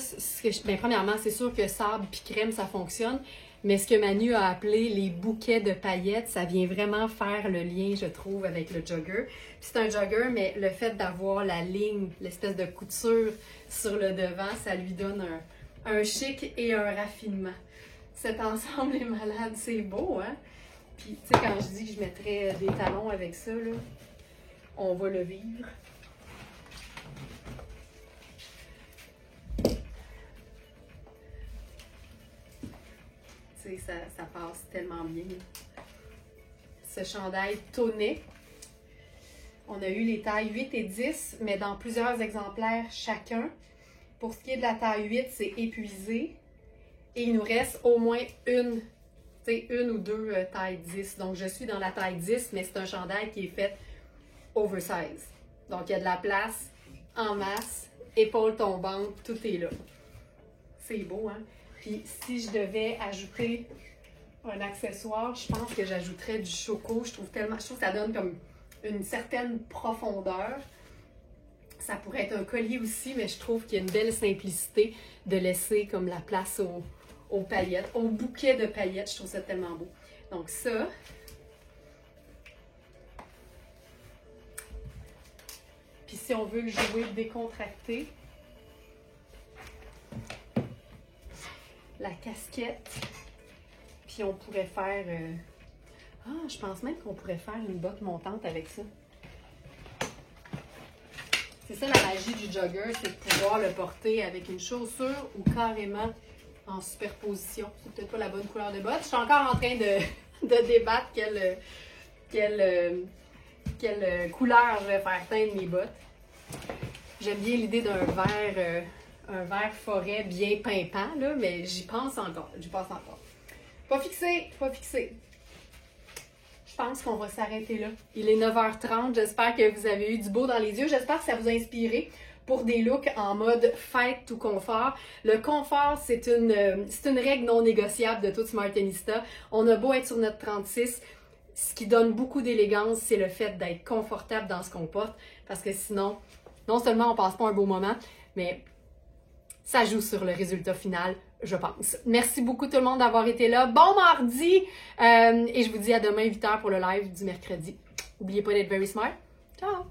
premièrement, c'est sûr que sable puis crème, ça fonctionne. Mais ce que Manu a appelé les bouquets de paillettes, ça vient vraiment faire le lien, je trouve, avec le jogger. Puis c'est un jogger, mais le fait d'avoir la ligne, l'espèce de couture sur le devant, ça lui donne un chic et un raffinement. Cet ensemble est malade, c'est beau, hein? Puis, tu sais, quand je dis que je mettrais des talons avec ça, là, on va le vivre. Ça passe tellement bien. Ce chandail tonné. On a eu les tailles 8 et 10, mais dans plusieurs exemplaires chacun. Pour ce qui est de la taille 8, c'est épuisé. Et il nous reste au moins une ou deux tailles 10. Donc, je suis dans la taille 10, mais c'est un chandail qui est fait oversize. Donc, il y a de la place en masse, épaules tombantes, tout est là. C'est beau, hein? Puis si je devais ajouter un accessoire, je pense que j'ajouterais du choco. Je trouve que ça donne comme une certaine profondeur. Ça pourrait être un collier aussi, mais je trouve qu'il y a une belle simplicité de laisser comme la place aux paillettes, au bouquet de paillettes. Je trouve ça tellement beau. Donc ça. Puis si on veut le jouer décontracté, la casquette. Puis on pourrait faire... je pense même qu'on pourrait faire une botte montante avec ça. C'est ça la magie du jogger, c'est de pouvoir le porter avec une chaussure ou carrément en superposition. C'est peut-être pas la bonne couleur de botte. Je suis encore en train de débattre quelle couleur je vais faire teindre mes bottes. J'aime bien l'idée d'un vert forêt bien pimpant, là, mais j'y pense encore. Pas fixé, pas fixé. Je pense qu'on va s'arrêter là. Il est 9h30. J'espère que vous avez eu du beau dans les yeux. J'espère que ça vous a inspiré pour des looks en mode fête ou confort. Le confort, c'est une règle non négociable de toute Smartenista. On a beau être sur notre 36, ce qui donne beaucoup d'élégance, c'est le fait d'être confortable dans ce qu'on porte. Parce que sinon, non seulement on passe pas un beau moment, mais ça joue sur le résultat final, je pense. Merci beaucoup tout le monde d'avoir été là. Bon mardi! Et je vous dis à demain 8h pour le live du mercredi. N'oubliez pas d'être very smart. Ciao!